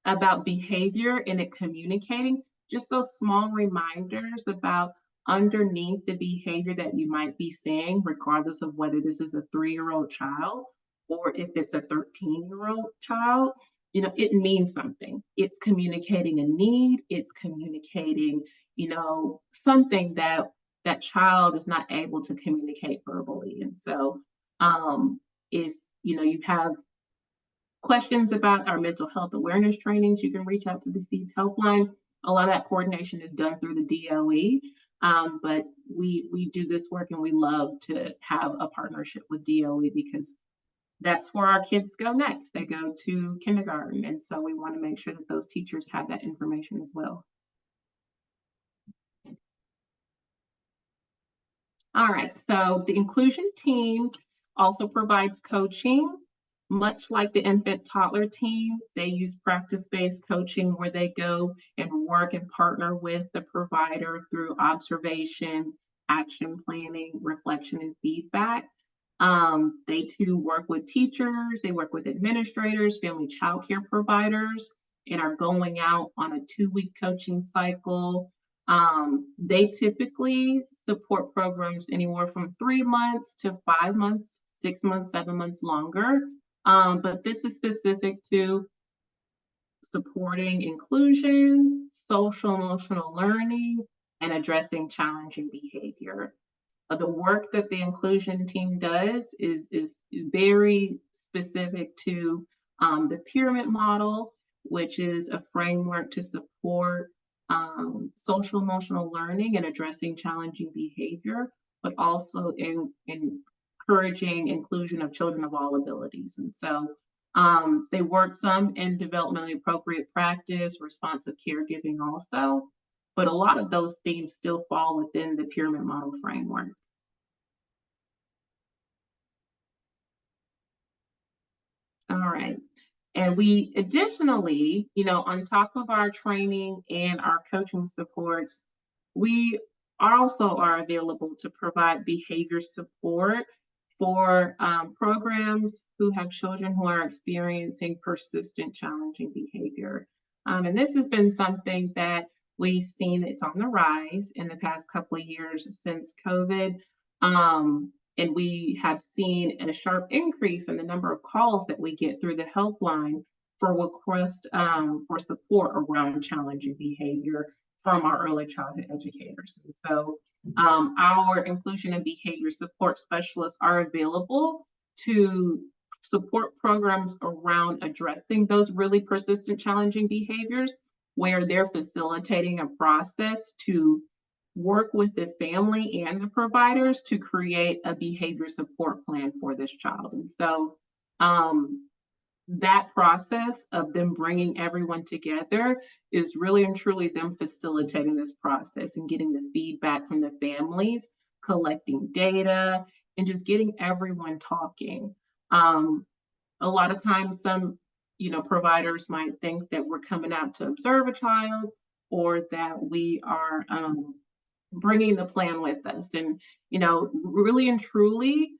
Speaker 10: about behavior and it communicating, just those small reminders about underneath the behavior that you might be seeing, regardless of whether this is a 3-year-old child or if it's a 13-year-old child, you know, it means something. It's communicating a need, it's communicating, you know, something that that child is not able to communicate verbally. And so if you know you have questions about our mental health awareness trainings, you can reach out to the SEEDS helpline. A lot of that coordination is done through the DOE, but we do this work and we love to have a partnership with DOE because that's where our kids go next. They go to kindergarten, and so we want to make sure that those teachers have that information as well. All right, so the inclusion team also provides coaching. Much like the infant toddler team, they use practice-based coaching where they go and work and partner with the provider through observation, action planning, reflection, and feedback. They too work with teachers, they work with administrators, family childcare providers, and are going out on a 2-week coaching cycle. They typically support programs anywhere from 3 months to 5 months, 6 months, 7 months longer. But this is specific to supporting inclusion, social emotional learning, and addressing challenging behavior. The work that the inclusion team does is very specific to the pyramid model, which is a framework to support social emotional learning and addressing challenging behavior, but also in encouraging inclusion of children of all abilities. And so they work some in developmentally appropriate practice, responsive caregiving also, but a lot of those themes still fall within the pyramid model framework. All right. And we additionally, you know, on top of our training and our coaching supports, we also are available to provide behavior support for programs who have children who are experiencing persistent challenging behavior. And this has been something that we've seen it's on the rise in the past couple of years since COVID. And we have seen a sharp increase in the number of calls that we get through the helpline for requests for support around challenging behavior from our early childhood educators. So our inclusion and behavior support specialists are available to support programs around addressing those really persistent challenging behaviors, where they're facilitating a process to work with the family and the providers to create a behavior support plan for this child. And so that process of them bringing everyone together is really and truly them facilitating this process and getting the feedback from the families, collecting data, and just getting everyone talking. A lot of times some, you know, providers might think that we're coming out to observe a child or that we are bringing the plan with us. And, you know, really and truly,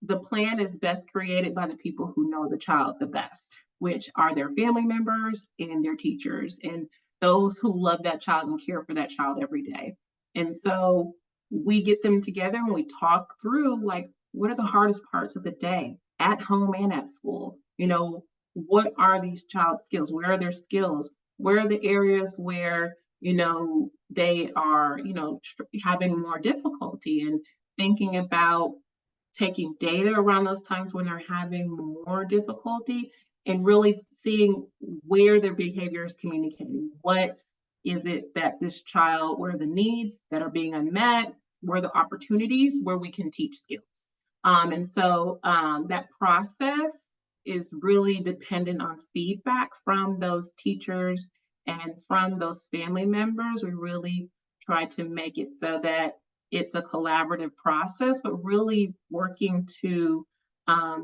Speaker 10: the plan is best created by the people who know the child the best, which are their family members and their teachers and those who love that child and care for that child every day. And so we get them together and we talk through, like, what are the hardest parts of the day at home and at school? You know, what are these child's skills? Where are their skills? Where are the areas where, you know, they are, you know, having more difficulty, and thinking about taking data around those times when they're having more difficulty and really seeing where their behavior is communicating. What is it that this child, where are the needs that are being unmet? Where are the opportunities where we can teach skills? And so that process is really dependent on feedback from those teachers and from those family members. We really try to make it so that it's a collaborative process, but really working to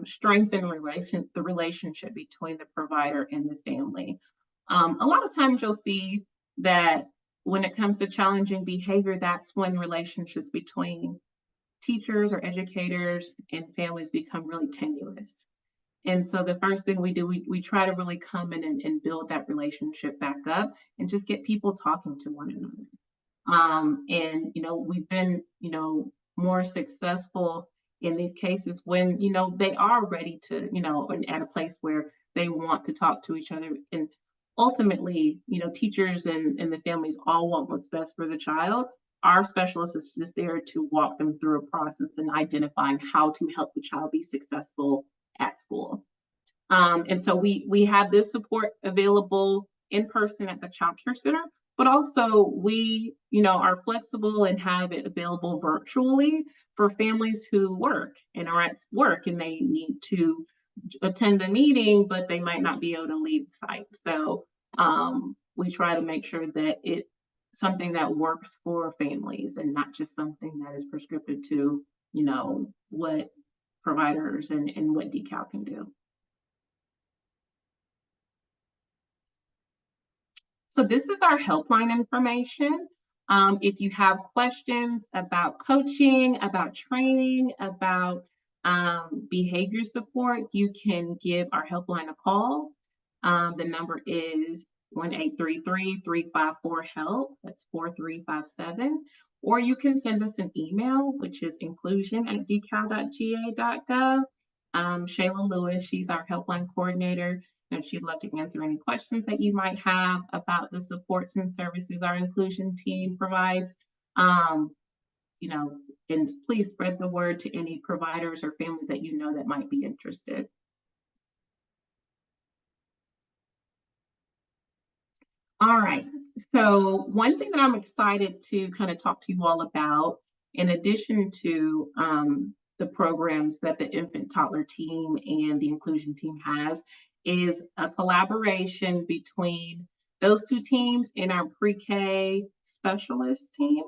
Speaker 10: strengthen the relationship between the provider and the family. A lot of times you'll see that when it comes to challenging behavior, that's when relationships between teachers or educators and families become really tenuous. And so the first thing we do, we try to really come in and build that relationship back up and just get people talking to one another. And, we've been, more successful in these cases when, they are ready to, and at a place where they want to talk to each other. And ultimately, teachers and the families all want what's best for the child. Our specialist is just there to walk them through a process and identifying how to help the child be successful at school. And so we have this support available in person at the Child Care Center, but also we, are flexible and have it available virtually for families who work and are at work and they need to attend the meeting, but they might not be able to leave the site. So we try to make sure that it's something that works for families and not just something that is prescriptive to, what providers and what DeCal can do. So this is our helpline information. If you have questions about coaching, about training, about behavior support, you can give our helpline a call. The number is 1-833-354-HELP. That's 4357. Or you can send us an email, which is inclusion@decal.ga.gov. Shayla Lewis, she's our helpline coordinator, and she'd love to answer any questions that you might have about the supports and services our inclusion team provides. And please spread the word to any providers or families that you know that might be interested. All right, so one thing that I'm excited to kind of talk to you all about, in addition to the programs that the infant toddler team and the inclusion team has, is a collaboration between those two teams and our pre-K specialist team,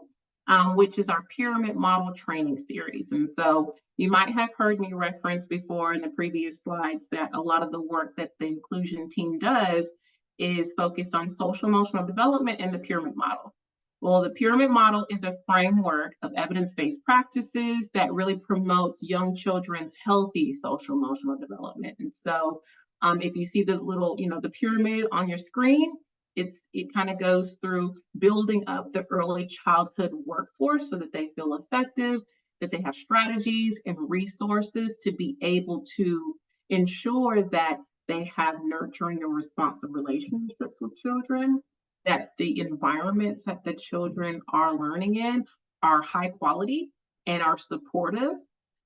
Speaker 10: which is our pyramid model training series. And so you might have heard me reference before in the previous slides that a lot of the work that the inclusion team does is focused on social emotional development and the pyramid model. Well, the pyramid model is a framework of evidence-based practices that really promotes young children's healthy social emotional development. And so if you see the little, the pyramid on your screen, it kind of goes through building up the early childhood workforce so that they feel effective, that they have strategies and resources to be able to ensure that they have nurturing and responsive relationships with children, that the environments that the children are learning in are high quality and are supportive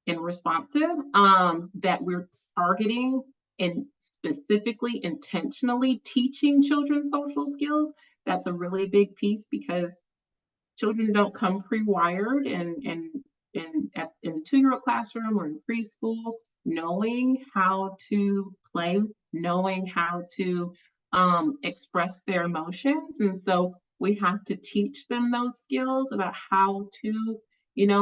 Speaker 10: and responsive, that we're targeting and specifically intentionally teaching children social skills. That's a really big piece because children don't come pre-wired and in the 2-year-old classroom or in preschool, knowing how to play, knowing how to express their emotions. And so we have to teach them those skills about how to,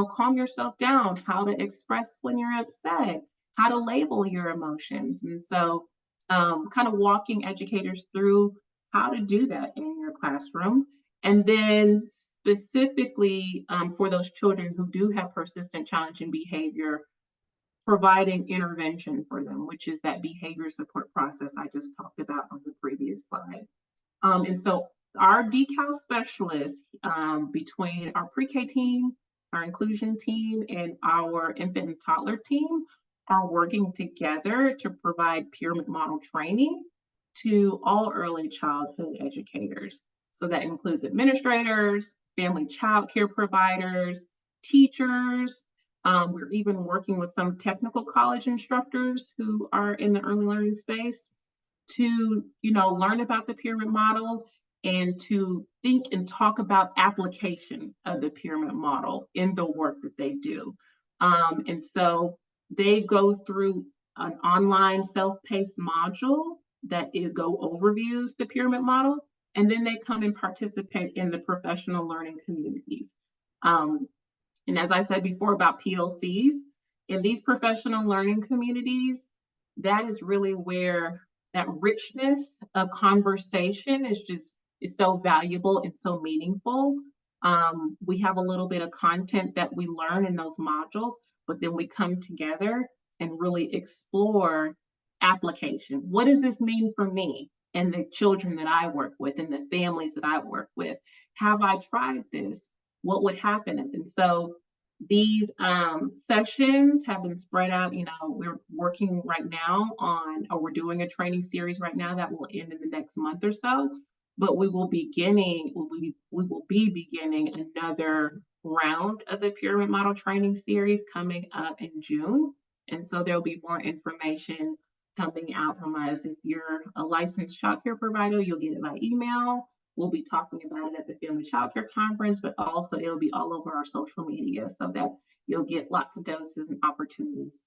Speaker 10: calm yourself down, how to express when you're upset, how to label your emotions. And so kind of walking educators through how to do that in your classroom. And then specifically for those children who do have persistent challenging behavior, providing intervention for them, which is that behavior support process I just talked about on the previous slide. And so our DeCal specialists, between our pre-K team, our inclusion team, and our infant and toddler team, are working together to provide pyramid model training to all early childhood educators. So that includes administrators, family child care providers, teachers. We're even working with some technical college instructors who are in the early learning space to, learn about the pyramid model and to think and talk about application of the pyramid model in the work that they do. And so they go through an online self-paced module that overviews the pyramid model, and then they come and participate in the professional learning communities. And as I said before about PLCs, in these professional learning communities, that is really where that richness of conversation is so valuable and so meaningful. We have a little bit of content that we learn in those modules, but then we come together and really explore application. What does this mean for me? and the children that I work with and the families that I work with. Have I tried this? What would happen? And so these sessions have been spread out. We're working right now on, or we're doing a training series right now that will end in the next month or so. But we will be beginning another round of the pyramid model training series coming up in June. And so there'll be more information coming out from us. If you're a licensed child care provider, you'll get it by email. We'll be talking about it at the Family Child Care Conference, but also it'll be all over our social media so that you'll get lots of doses and opportunities.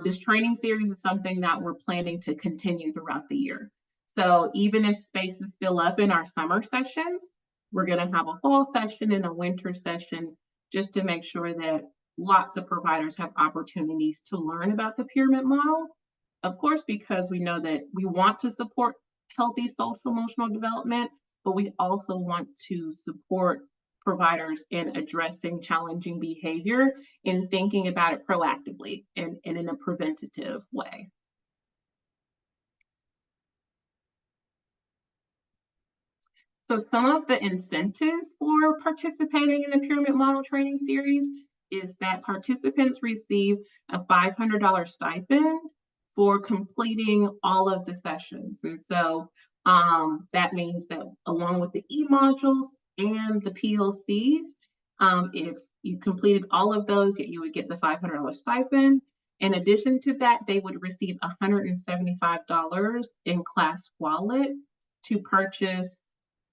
Speaker 10: This training series is something that we're planning to continue throughout the year. So even if spaces fill up in our summer sessions, we're going to have a fall session and a winter session just to make sure that lots of providers have opportunities to learn about the pyramid model. Of course, because we know that we want to support healthy social emotional development, but we also want to support providers in addressing challenging behavior and thinking about it proactively and in a preventative way. So some of the incentives for participating in the pyramid model training series is that participants receive a $500 stipend for completing all of the sessions. And so that means that along with the e-modules and the PLCs, if you completed all of those, you would get the $500 stipend. In addition to that, they would receive $175 in class wallet to purchase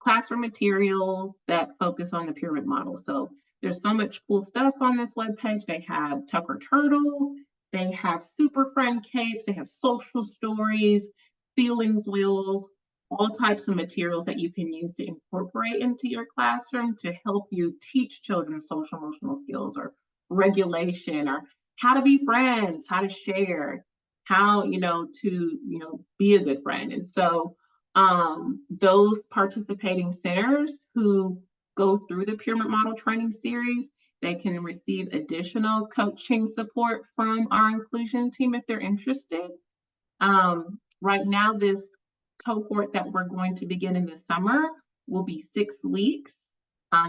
Speaker 10: classroom materials that focus on the pyramid model. So there's so much cool stuff on this webpage. They have Tucker Turtle, they have Super Friend capes, they have social stories, feelings wheels, all types of materials that you can use to incorporate into your classroom to help you teach children social emotional skills or regulation or how to be friends, how to share, how to be a good friend. And so those participating centers who go through the pyramid model training series, they can receive additional coaching support from our inclusion team if they're interested. Right now, this cohort that we're going to begin in the summer will be 6 weeks,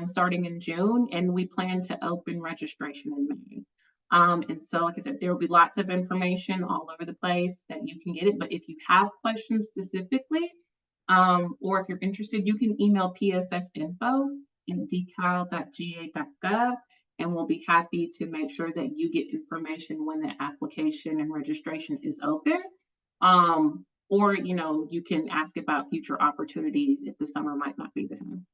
Speaker 10: starting in June, and we plan to open registration in May. And so, like I said, there will be lots of information all over the place that you can get it. But if you have questions specifically, or if you're interested, you can email pssinfo@decal.ga.gov, and we'll be happy to make sure that you get information when the application and registration is open. Or you can ask about future opportunities if the summer might not be the time.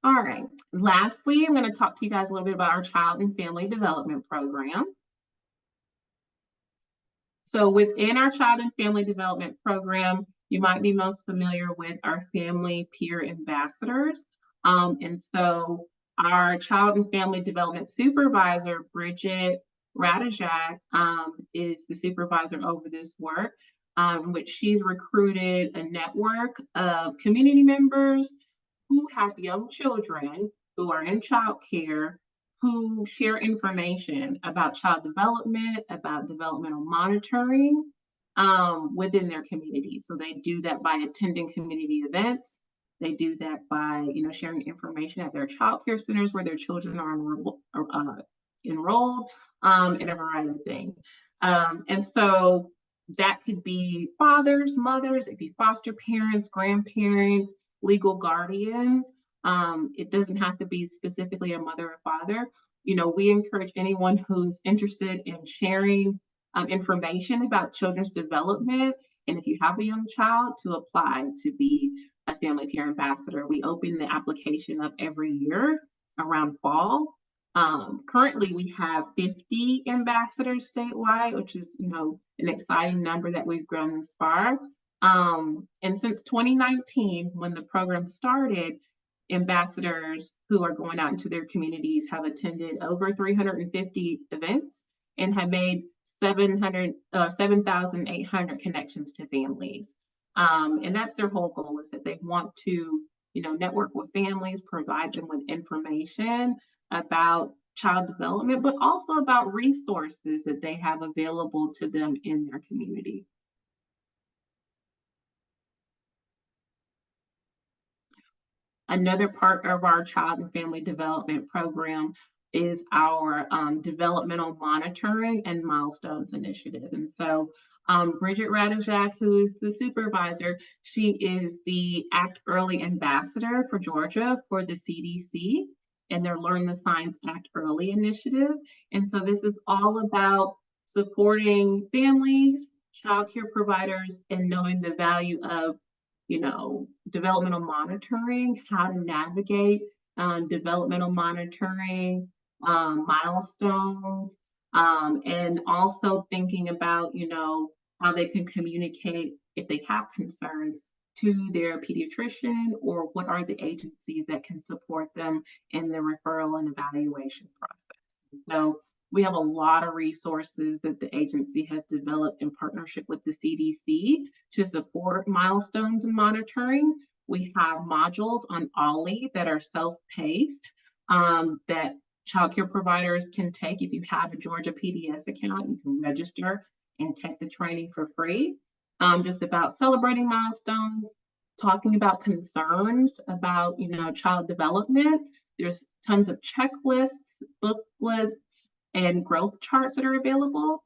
Speaker 10: All right, lastly, I'm going to talk to you guys a little bit about our Child and Family Development Program. So within our Child and Family Development Program, you might be most familiar with our Family Peer Ambassadors. And so our Child and Family Development Supervisor, Bridget Radajak, is the supervisor over this work, which she's recruited a network of community members who have young children who are in childcare, who share information about child development, about developmental monitoring within their community. So they do that by attending community events. They do that by sharing information at their child care centers where their children are enrolled in a variety of things. And so that could be fathers, mothers, it could be foster parents, grandparents, legal guardians. It doesn't have to be specifically a mother or father. We encourage anyone who's interested in sharing information about children's development, and if you have a young child, to apply to be a Family Peer Ambassador. We open the application up every year around fall. Currently, we have 50 ambassadors statewide, which is an exciting number that we've grown this far. And since 2019, when the program started, ambassadors who are going out into their communities have attended over 350 events and have made 7,800 connections to families. And that's their whole goal, is that they want to, network with families, provide them with information about child development, but also about resources that they have available to them in their community. Another part of our child and family development program is our developmental monitoring and milestones initiative. And so Bridget Radojak, who is the supervisor, she is the Act Early ambassador for Georgia for the CDC and their Learn the Signs Act Early initiative. And so this is all about supporting families, childcare providers, and knowing the value of developmental monitoring, how to navigate developmental monitoring, milestones, and also thinking about, how they can communicate if they have concerns to their pediatrician, or what are the agencies that can support them in the referral and evaluation process. So we have a lot of resources that the agency has developed in partnership with the CDC to support milestones and monitoring. We have modules on OLLI that are self-paced that childcare providers can take. If you have a Georgia PDS account, you can register and take the training for free. Just about celebrating milestones, talking about concerns about, child development. There's tons of checklists, booklets, and growth charts that are available.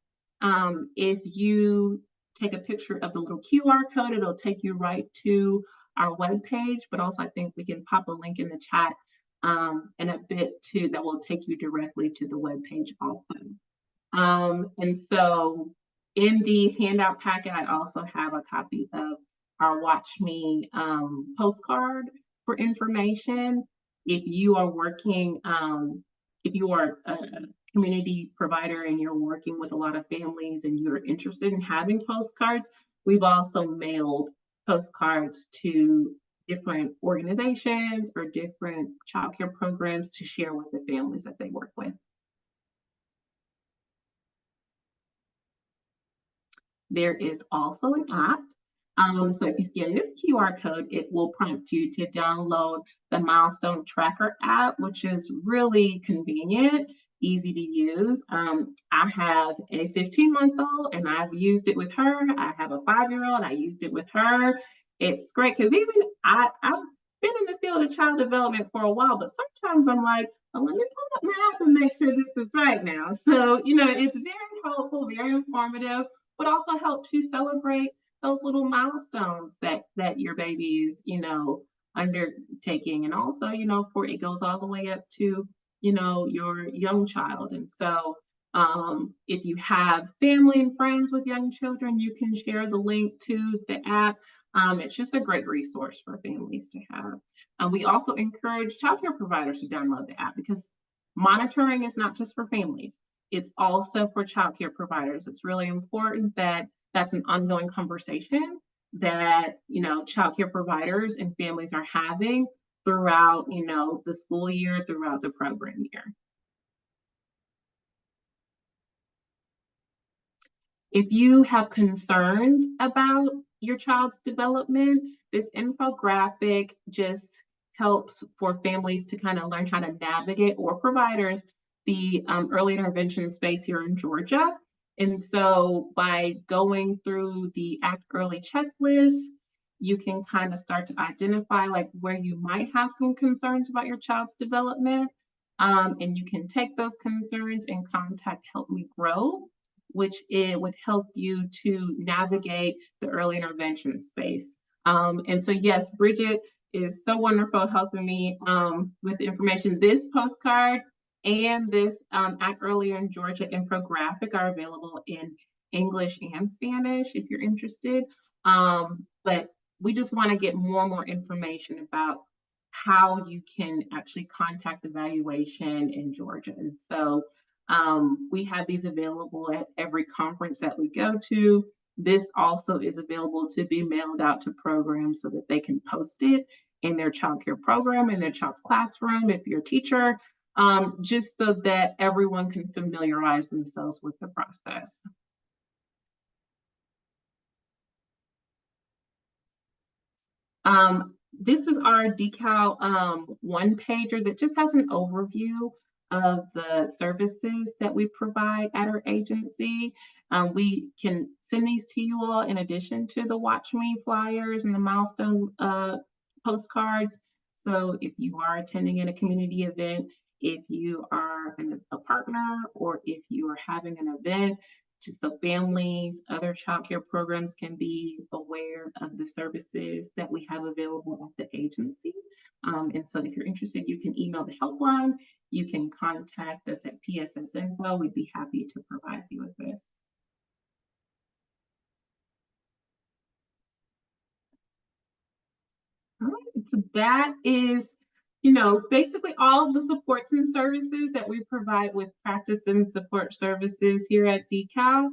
Speaker 10: If you take a picture of the little QR code, it'll take you right to our webpage, but also I think we can pop a link in the chat in a bit too that will take you directly to the webpage also. And so in the handout packet, I also have a copy of our Watch Me postcard for information. If you are working, if you are a community provider and you're working with a lot of families and you're interested in having postcards, we've also mailed postcards to different organizations or different childcare programs to share with the families that they work with. There is also an app. So if you scan this QR code, it will prompt you to download the Milestone Tracker app, which is really convenient, easy to use. I have a 15-month-old and I've used it with her. I have a 5-year-old, I used it with her. It's great because even I've been in the field of child development for a while, but sometimes I'm like, oh, let me pull up my app and make sure this is right now. So, it's very helpful, very informative, but also helps you celebrate those little milestones that your baby is, undertaking. And also, for it goes all the way up to, your young child. And so if you have family and friends with young children, you can share the link to the app. It's just a great resource for families to have. We also encourage childcare providers to download the app because monitoring is not just for families. It's also for childcare providers. It's really important that that's an ongoing conversation that, childcare providers and families are having throughout, the school year, throughout the program year. If you have concerns about your child's development, this infographic just helps for families to kind of learn how to navigate, or providers, the early intervention space here in Georgia. And so by going through the Act Early checklist, you can kind of start to identify like where you might have some concerns about your child's development. And you can take those concerns and contact Help Me Grow, which it would help you to navigate the early intervention space. And so yes, Bridget is so wonderful helping me with the information. This postcard and this Act Early in Georgia infographic are available in English and Spanish if you're interested. But we just want to get more and more information about how you can actually contact evaluation in Georgia. And so we have these available at every conference that we go to. This also is available to be mailed out to programs so that they can post it in their childcare program, in their child's classroom, if you're a teacher, just so that everyone can familiarize themselves with the process. This is our decal one pager that just has an overview of the services that we provide at our agency. We can send these to you all in addition to the Watch Me flyers and the milestone postcards. So if you are attending at a community event, if you are a partner, or if you are having an event, so families, other childcare programs can be aware of the services that we have available at the agency. And so if you're interested, you can email the helpline. You can contact us at PSS Info. We'd be happy to provide you with this. All right, so that is, basically all of the supports and services that we provide with practice and support services here at DCAL.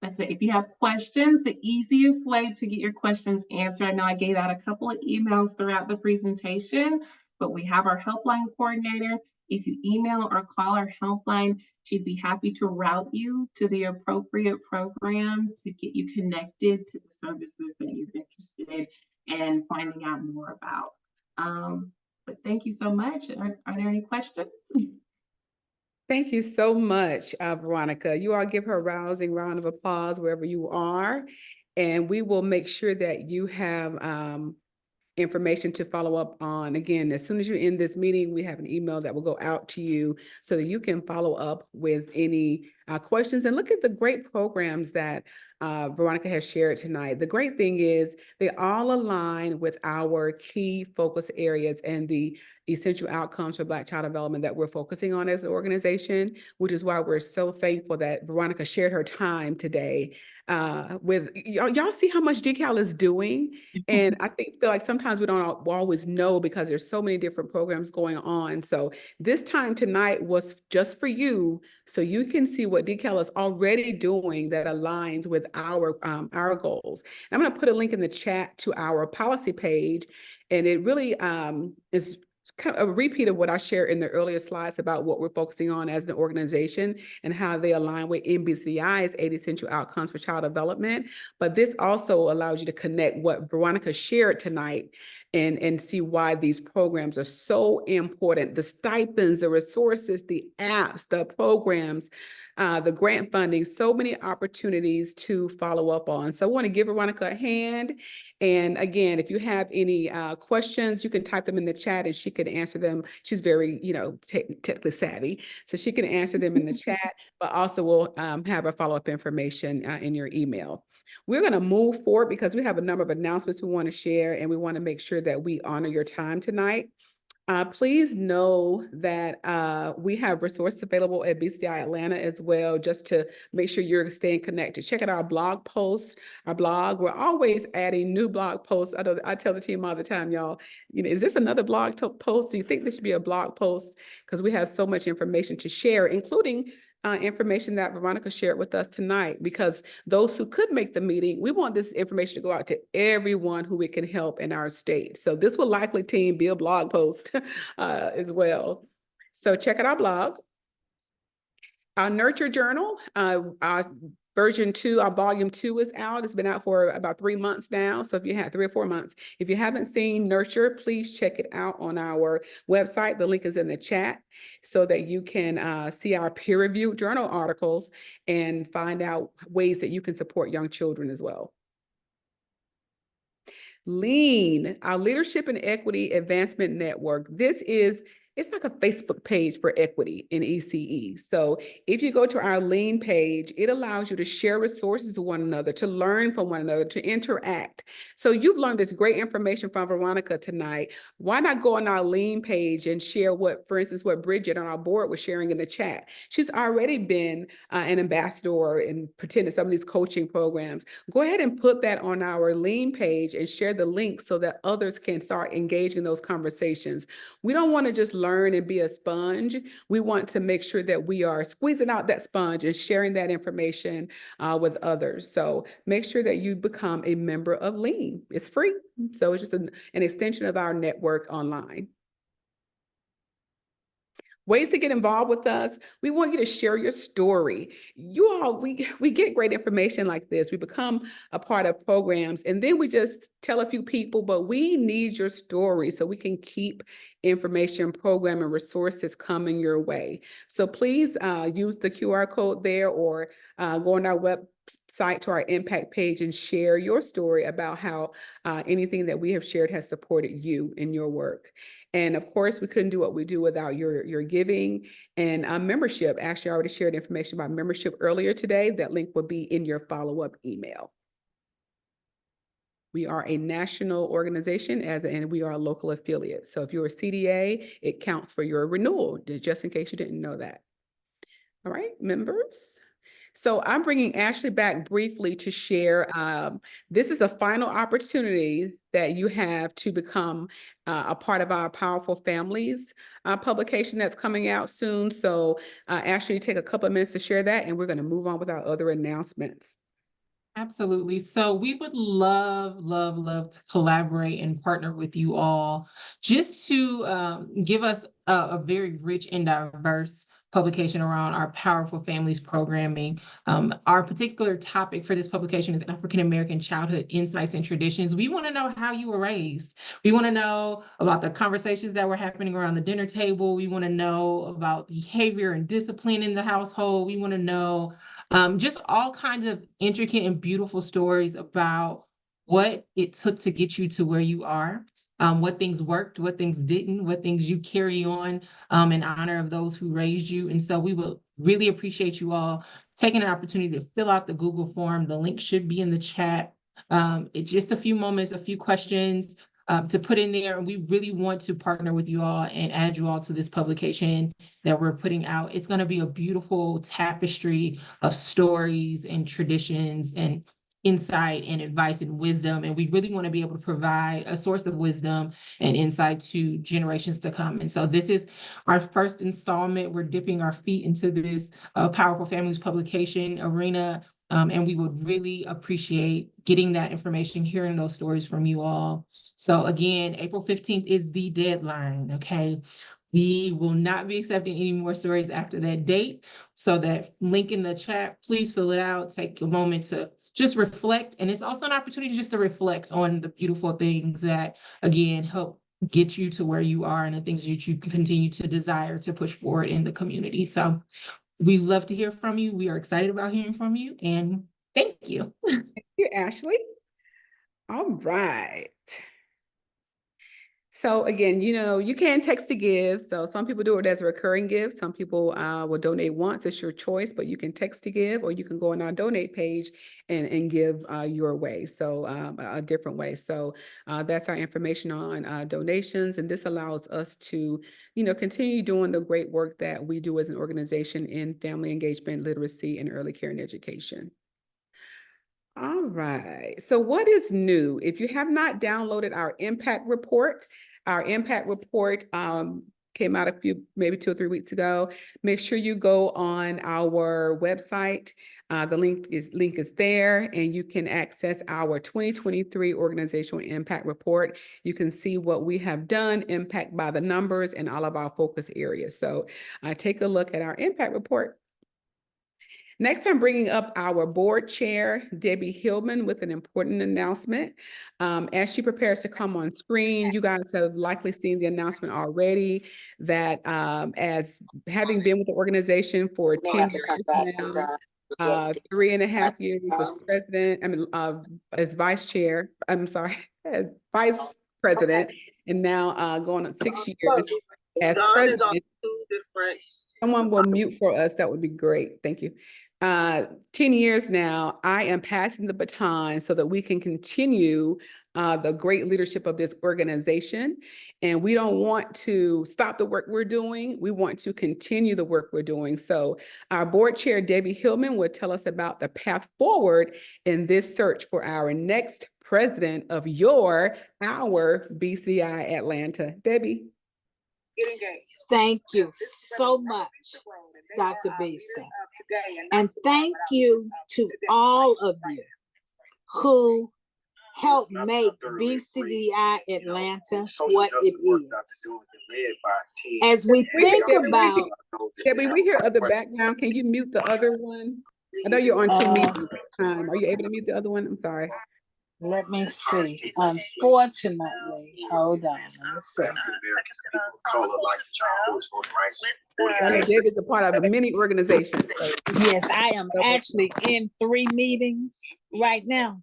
Speaker 10: That's it. If you have questions, the easiest way to get your questions answered, I know I gave out a couple of emails throughout the presentation, but we have our helpline coordinator. If you email or call our helpline, she'd be happy to route you to the appropriate program to get you connected to the services that you're interested in and finding out more about. But thank you so much. Are there any questions?
Speaker 1: Thank you so much, Veronica. You all give her a rousing round of applause wherever you are. And we will make sure that you have information to follow up on. Again, as soon as you end this meeting, we have an email that will go out to you so that you can follow up with any questions and look at the great programs that Veronica has shared tonight. The great thing is they all align with our key focus areas and the essential outcomes for Black child development that we're focusing on as an organization, which is why we're so thankful that Veronica shared her time today with y'all. See how much DCAL is doing? And I feel like sometimes we don't always know because there's so many different programs going on. So this time tonight was just for you, so you can see what DCAL is already doing that aligns with our goals. And I'm going to put a link in the chat to our policy page, and it really is kind of a repeat of what I shared in the earlier slides about what we're focusing on as an organization and how they align with BCDI's 8 essential outcomes for child development. But this also allows you to connect what Veronica shared tonight and see why these programs are so important. The stipends, the resources, the apps, the programs, the grant funding, so many opportunities to follow up on. So I want to give Veronica a hand. And again, if you have any questions, you can type them in the chat and she can answer them. She's very, technically savvy, so she can answer them in the chat, but also we'll have her follow-up information in your email. We're going to move forward because we have a number of announcements we want to share, and we want to make sure that we honor your time tonight. Please know that we have resources available at BCDI Atlanta as well, just to make sure you're staying connected. Check out our blog posts, our blog. We're always adding new blog posts. I tell the team all the time, y'all, is this another blog post? Do you think there should be a blog post? Because we have so much information to share, including information that Veronica shared with us tonight, because those who could make the meeting, we want this information to go out to everyone who we can help in our state. So this will likely, team, be a blog post as well. So check out our blog. Our Nurture Journal, our version 2, our volume 2 is out. It's been out for about 3 months now. So if you have 3 or 4 months, if you haven't seen Nurture, please check it out on our website. The link is in the chat so that you can see our peer-reviewed journal articles and find out ways that you can support young children as well. LEAN, our Leadership and Equity Advancement Network. It's like a Facebook page for equity in ECE. So if you go to our LEAN page, it allows you to share resources with one another, to learn from one another, to interact. So you've learned this great information from Veronica tonight. Why not go on our LEAN page and share for instance, what Bridget on our board was sharing in the chat? She's already been an ambassador and attended some of these coaching programs. Go ahead and put that on our LEAN page and share the link so that others can start engaging in those conversations. We don't want to just learn and be a sponge. We want to make sure that we are squeezing out that sponge and sharing that information with others. So make sure that you become a member of LEAN. It's free. So it's just an extension of our network online. Ways to get involved with us. We want you to share your story. You all, we get great information like this. We become a part of programs and then we just tell a few people, but we need your story so we can keep information, program, and resources coming your way. So please use the QR code there or go on our website to our impact page and share your story about how anything that we have shared has supported you in your work. And of course, we couldn't do what we do without your giving and membership. Actually, I already shared information about membership earlier today. That link will be in your follow-up email. We are a national organization and we are a local affiliate. So if you're a CDA, it counts for your renewal, just in case you didn't know that. All right, members. So I'm bringing Ashley back briefly to share. This is the final opportunity that you have to become a part of our Powerful Families publication that's coming out soon. So Ashley, take a couple of minutes to share that, and we're going to move on with our other announcements.
Speaker 9: Absolutely. So we would love to collaborate and partner with you all just to give us a very rich and diverse publication around our Powerful Families programming. Our particular topic for this publication is African American Childhood Insights and Traditions. We want to know how you were raised. We want to know about the conversations that were happening around the dinner table. We want to know about behavior and discipline in the household. We want to know just all kinds of intricate and beautiful stories about what it took to get you to where you are, what things worked, what things didn't, what things you carry on in honor of those who raised you. And so we will really appreciate you all taking an opportunity to fill out the Google form. The link should be in the chat. It's just a few moments, a few questions to put in there. And we really want to partner with you all and add you all to this publication that we're putting out. It's going to be a beautiful tapestry of stories and traditions and insight and advice and wisdom. And we really want to be able to provide a source of wisdom and insight to generations to come. And so this is our first installment. We're dipping our feet into this Powerful Families publication arena. And we would really appreciate getting that information, hearing those stories from you all. So again, April 15th is the deadline, okay? We will not be accepting any more stories after that date. So that link in the chat, please fill it out. Take a moment to just reflect. And it's also an opportunity just to reflect on the beautiful things that, again, help get you to where you are and the things that you continue to desire to push forward in the community. So we love to hear from you. We are excited about hearing from you. And thank you.
Speaker 1: Thank you, Ashley. All right. So again, you can text to give. So some people do it as a recurring gift. Some people will donate once. It's your choice, but you can text to give, or you can go on our donate page and give your way. So a different way. So that's our information on donations. And this allows us to, continue doing the great work that we do as an organization in family engagement, literacy, and early care and education. All right. So what is new? If you have not downloaded our impact report came out maybe 2 or 3 weeks ago. Make sure you go on our website. The link is there, and you can access our 2023 organizational impact report. You can see what we have done, impact by the numbers, and all of our focus areas. So take a look at our impact report. Next, I'm bringing up our board chair, Debbie Hillman, with an important announcement. As she prepares to come on screen, you guys have likely seen the announcement already that as having been with the organization for 10 years now, 3.5 years as president, as vice chair, as vice president, and now going on 6 years as president. Someone will mute for us. That would be great. Thank you. 10 years now, I am passing the baton so that we can continue the great leadership of this organization. And we don't want to stop the work we're doing. We want to continue the work we're doing. So our board chair, Debbie Hillman, will tell us about the path forward in this search for our next president of our BCDI Atlanta. Debbie.
Speaker 11: Thank you so much, Dr. Bisa. And thank you to all of you who help make BCDI Atlanta what it is. As we think about,
Speaker 1: Debbie, we hear other background. Can you mute the other one? I know you're on two meetings at the time. Are you able to mute the other one? I'm sorry.
Speaker 11: let me see. Unfortunately, hold on. Let me see.
Speaker 1: I know Debbie's a part of many organizations. So.
Speaker 11: Yes, I am actually in 3 meetings right now.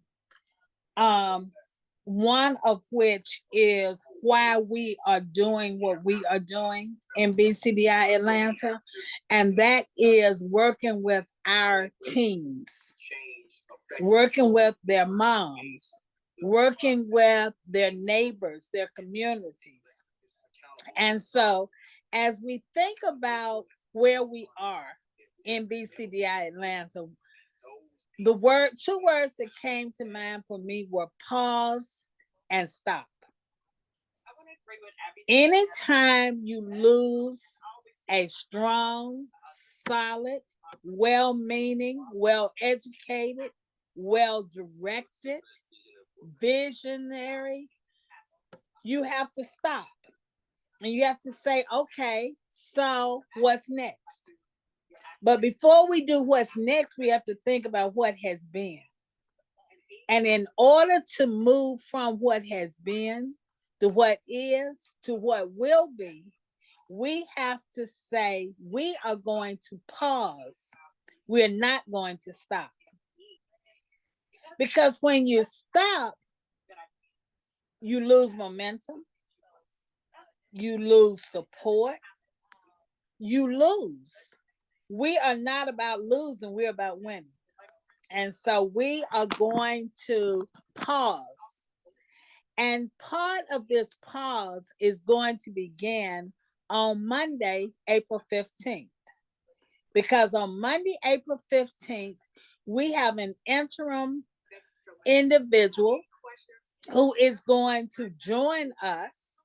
Speaker 11: One of which is why we are doing what we are doing in BCDI Atlanta, and that is working with our teens, working with their moms, working with their neighbors, their communities. And so as we think about where we are in BCDI Atlanta, the 2 words that came to mind for me were pause and stop. Anytime you lose a strong, solid, well-meaning, well-educated, well-directed, visionary, you have to stop. And you have to say, okay, so what's next? But before we do what's next, we have to think about what has been. And in order to move from what has been to what is to what will be, we have to say we are going to pause. We're not going to stop. Because when you stop, you lose momentum, you lose support, you lose. We are not about losing, we're about winning. And so we are going to pause. And part of this pause is going to begin on Monday, April 15th. Because on Monday, April 15th, we have an interim individual who is going to join us.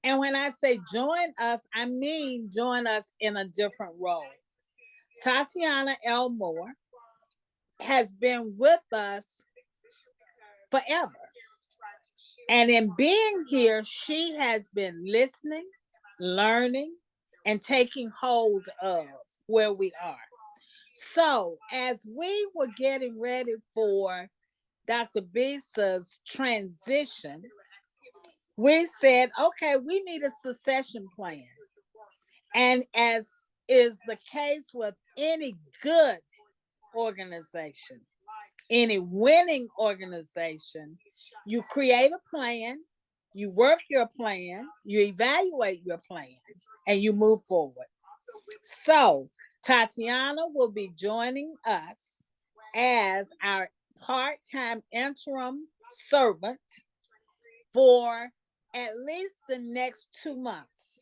Speaker 11: And when I say join us, I mean join us in a different role. Tatiana Elmore has been with us forever. And in being here, she has been listening, learning, and taking hold of where we are. So as we were getting ready for Dr. Bisa's transition, we said, okay, we need a succession plan. And as is the case with any good organization, any winning organization, you create a plan, you work your plan, you evaluate your plan, and you move forward. So Tatiana will be joining us as our part-time interim servant for at least the next 2 months.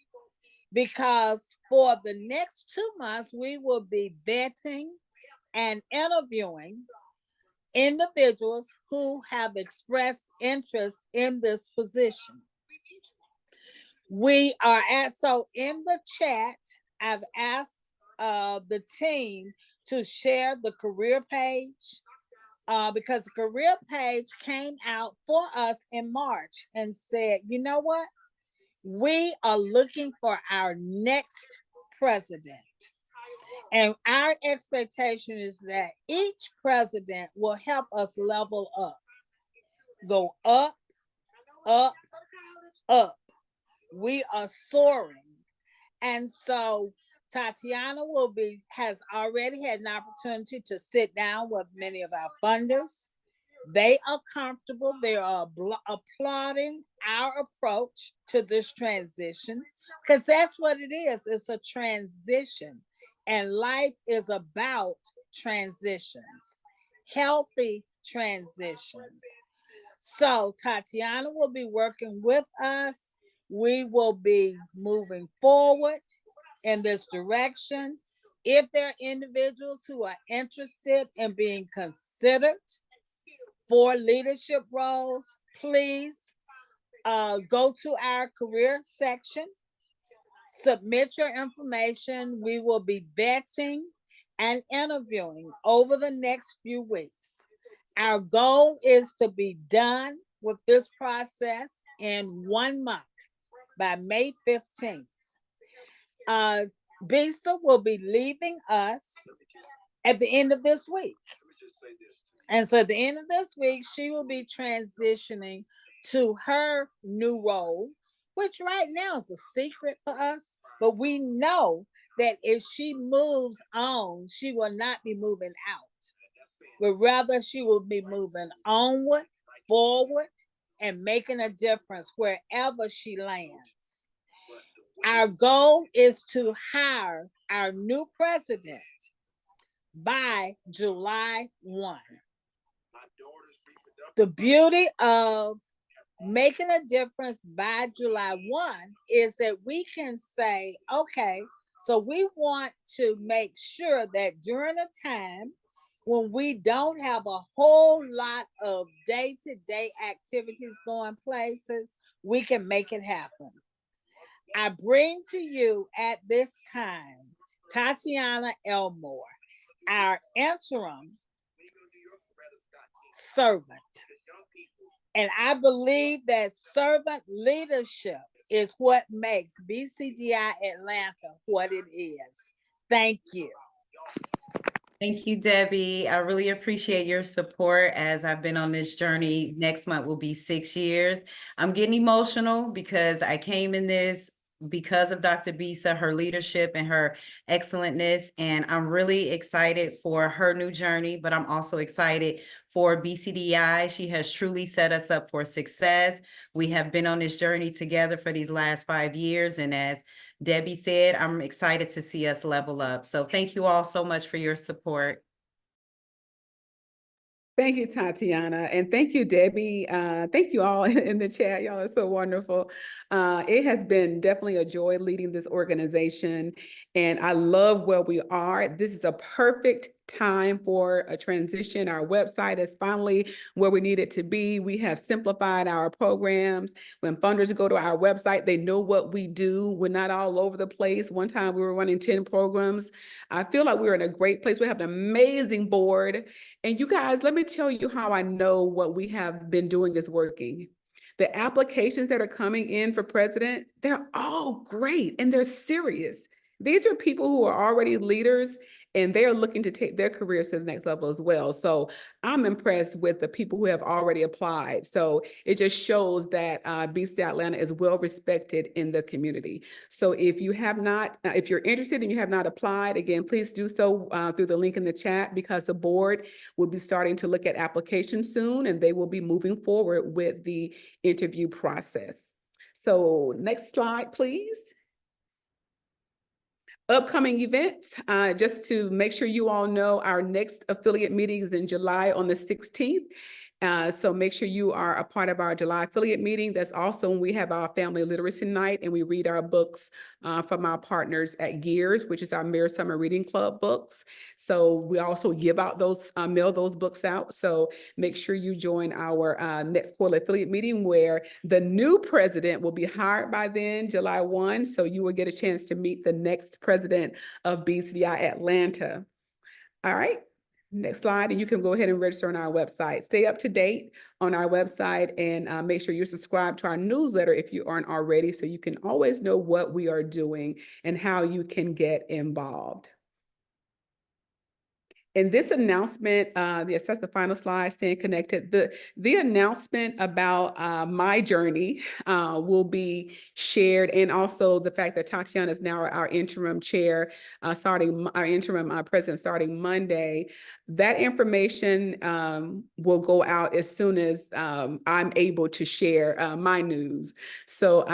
Speaker 11: Because for the next 2 months, we will be vetting and interviewing individuals who have expressed interest in this position. So in the chat, I've asked the team to share the career page because the career page came out for us in March and said, you know what? We are looking for our next president. And our expectation is that each president will help us level up, go up, up, up. We are soaring. And so Tatiana has already had an opportunity to sit down with many of our funders. They are comfortable. They are applauding our approach to this transition because that's what it is. It's a transition. And life is about transitions, healthy transitions. So Tatiana will be working with us. We will be moving forward in this direction. If there are individuals who are interested in being considered for leadership roles, please go to our career section. Submit your information. We will be vetting and interviewing over the next few weeks. Our goal is to be done with this process in 1 month by May 15th. Bisa will be leaving us at the end of this week. And so at the end of this week, she will be transitioning to her new role, which right now is a secret for us, but we know that if she moves on, she will not be moving out, but rather she will be moving onward, forward, and making a difference wherever she lands. Our goal is to hire our new president by July 1. The beauty of making a difference by July 1 is that we can say, okay, so we want to make sure that during a time when we don't have a whole lot of day-to-day activities going places, we can make it happen. I bring to you at this time Tatiana Elmore, our interim servant. And I believe that servant leadership is what makes BCDI Atlanta what it is. Thank you.
Speaker 4: Thank you, Debbie. I really appreciate your support as I've been on this journey. Next month will be 6 years. I'm getting emotional because I came in this because of Dr. Bisa, her leadership and her excellentness. And I'm really excited for her new journey, but I'm also excited for BCDI. She has truly set us up for success. We have been on this journey together for these last 5 years. And as Debbie said, I'm excited to see us level up. So thank you all so much for your support.
Speaker 1: Thank you, Tatiana. And thank you, Debbie. Thank you all in the chat. Y'all are so wonderful. It has been definitely a joy leading this organization. And I love where we are. This is a perfect time for a transition. Our website is finally where we need it to be. We have simplified our programs. When funders go to our website, they know what we do. We're not all over the place. One time we were running 10 programs. I feel like we're in a great place. We have an amazing board. And you guys, let me tell you how I know what we have been doing is working. The applications that are coming in for president, they're all great and they're serious. These are people who are already leaders and they're looking to take their careers to the next level as well. So I'm impressed with the people who have already applied. So it just shows that BCDI-Atlanta is well respected in the community. So if you have not, if you're interested and you have not applied, again, please do so through the link in the chat, because the board will be starting to look at applications soon and they will be moving forward with the interview process. So next slide, please. Upcoming events, just to make sure you all know, our next affiliate meeting is in July on the 16th. So make sure you are a part of our July affiliate meeting. That's also when we have our family literacy night and we read our books from our partners at Gears, which is our Mirror Summer Reading Club books. So we also give out those, mail those books out. So make sure you join our next quarterly affiliate meeting, where the new president will be hired by then, July 1. So you will get a chance to meet the next president of BCDI Atlanta. All right. Next slide, and you can go ahead and register on our website. Stay up to date on our website and make sure you're subscribed to our newsletter if you aren't already, so you can always know what we are doing and how you can get involved. And this announcement, yes, that's the final slide, staying connected. The announcement about my journey will be shared, and also the fact that Tatiana is now our interim chair, our interim president starting Monday. That information will go out as soon as I'm able to share my news. So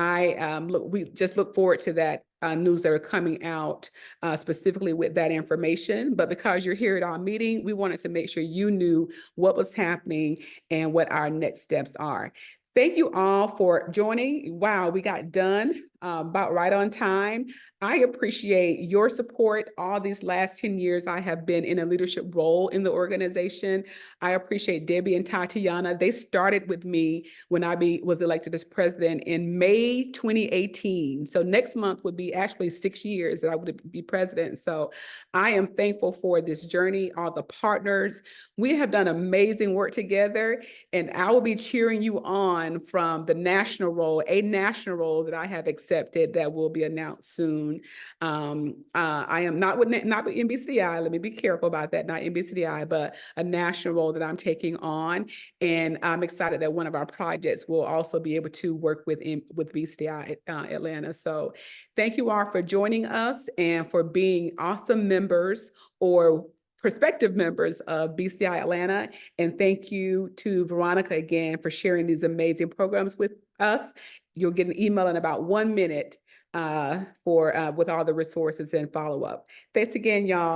Speaker 1: we just look forward to that news that are coming out specifically with that information. But because you're here at our meeting, we wanted to make sure you knew what was happening and what our next steps are. Thank you all for joining. Wow, we got done about right on time. I appreciate your support. All these last 10 years, I have been in a leadership role in the organization. I appreciate Debbie and Tatiana. They started with me when I was elected as president in May 2018. So next month would be actually 6 years that I would be president. So I am thankful for this journey, all the partners. We have done amazing work together, and I will be cheering you on from the national role, a national role that I have accepted that will be announced soon. I am not with NBCDI. Let me be careful about that. Not NBCDI, but a national role that I'm taking on, and I'm excited that one of our projects will also be able to work with BCDI Atlanta. So, thank you all for joining us and for being awesome members or prospective members of BCDI Atlanta. And thank you to Veronica again for sharing these amazing programs with us. You'll get an email in about 1 minute with all the resources and follow-up. Thanks again, y'all.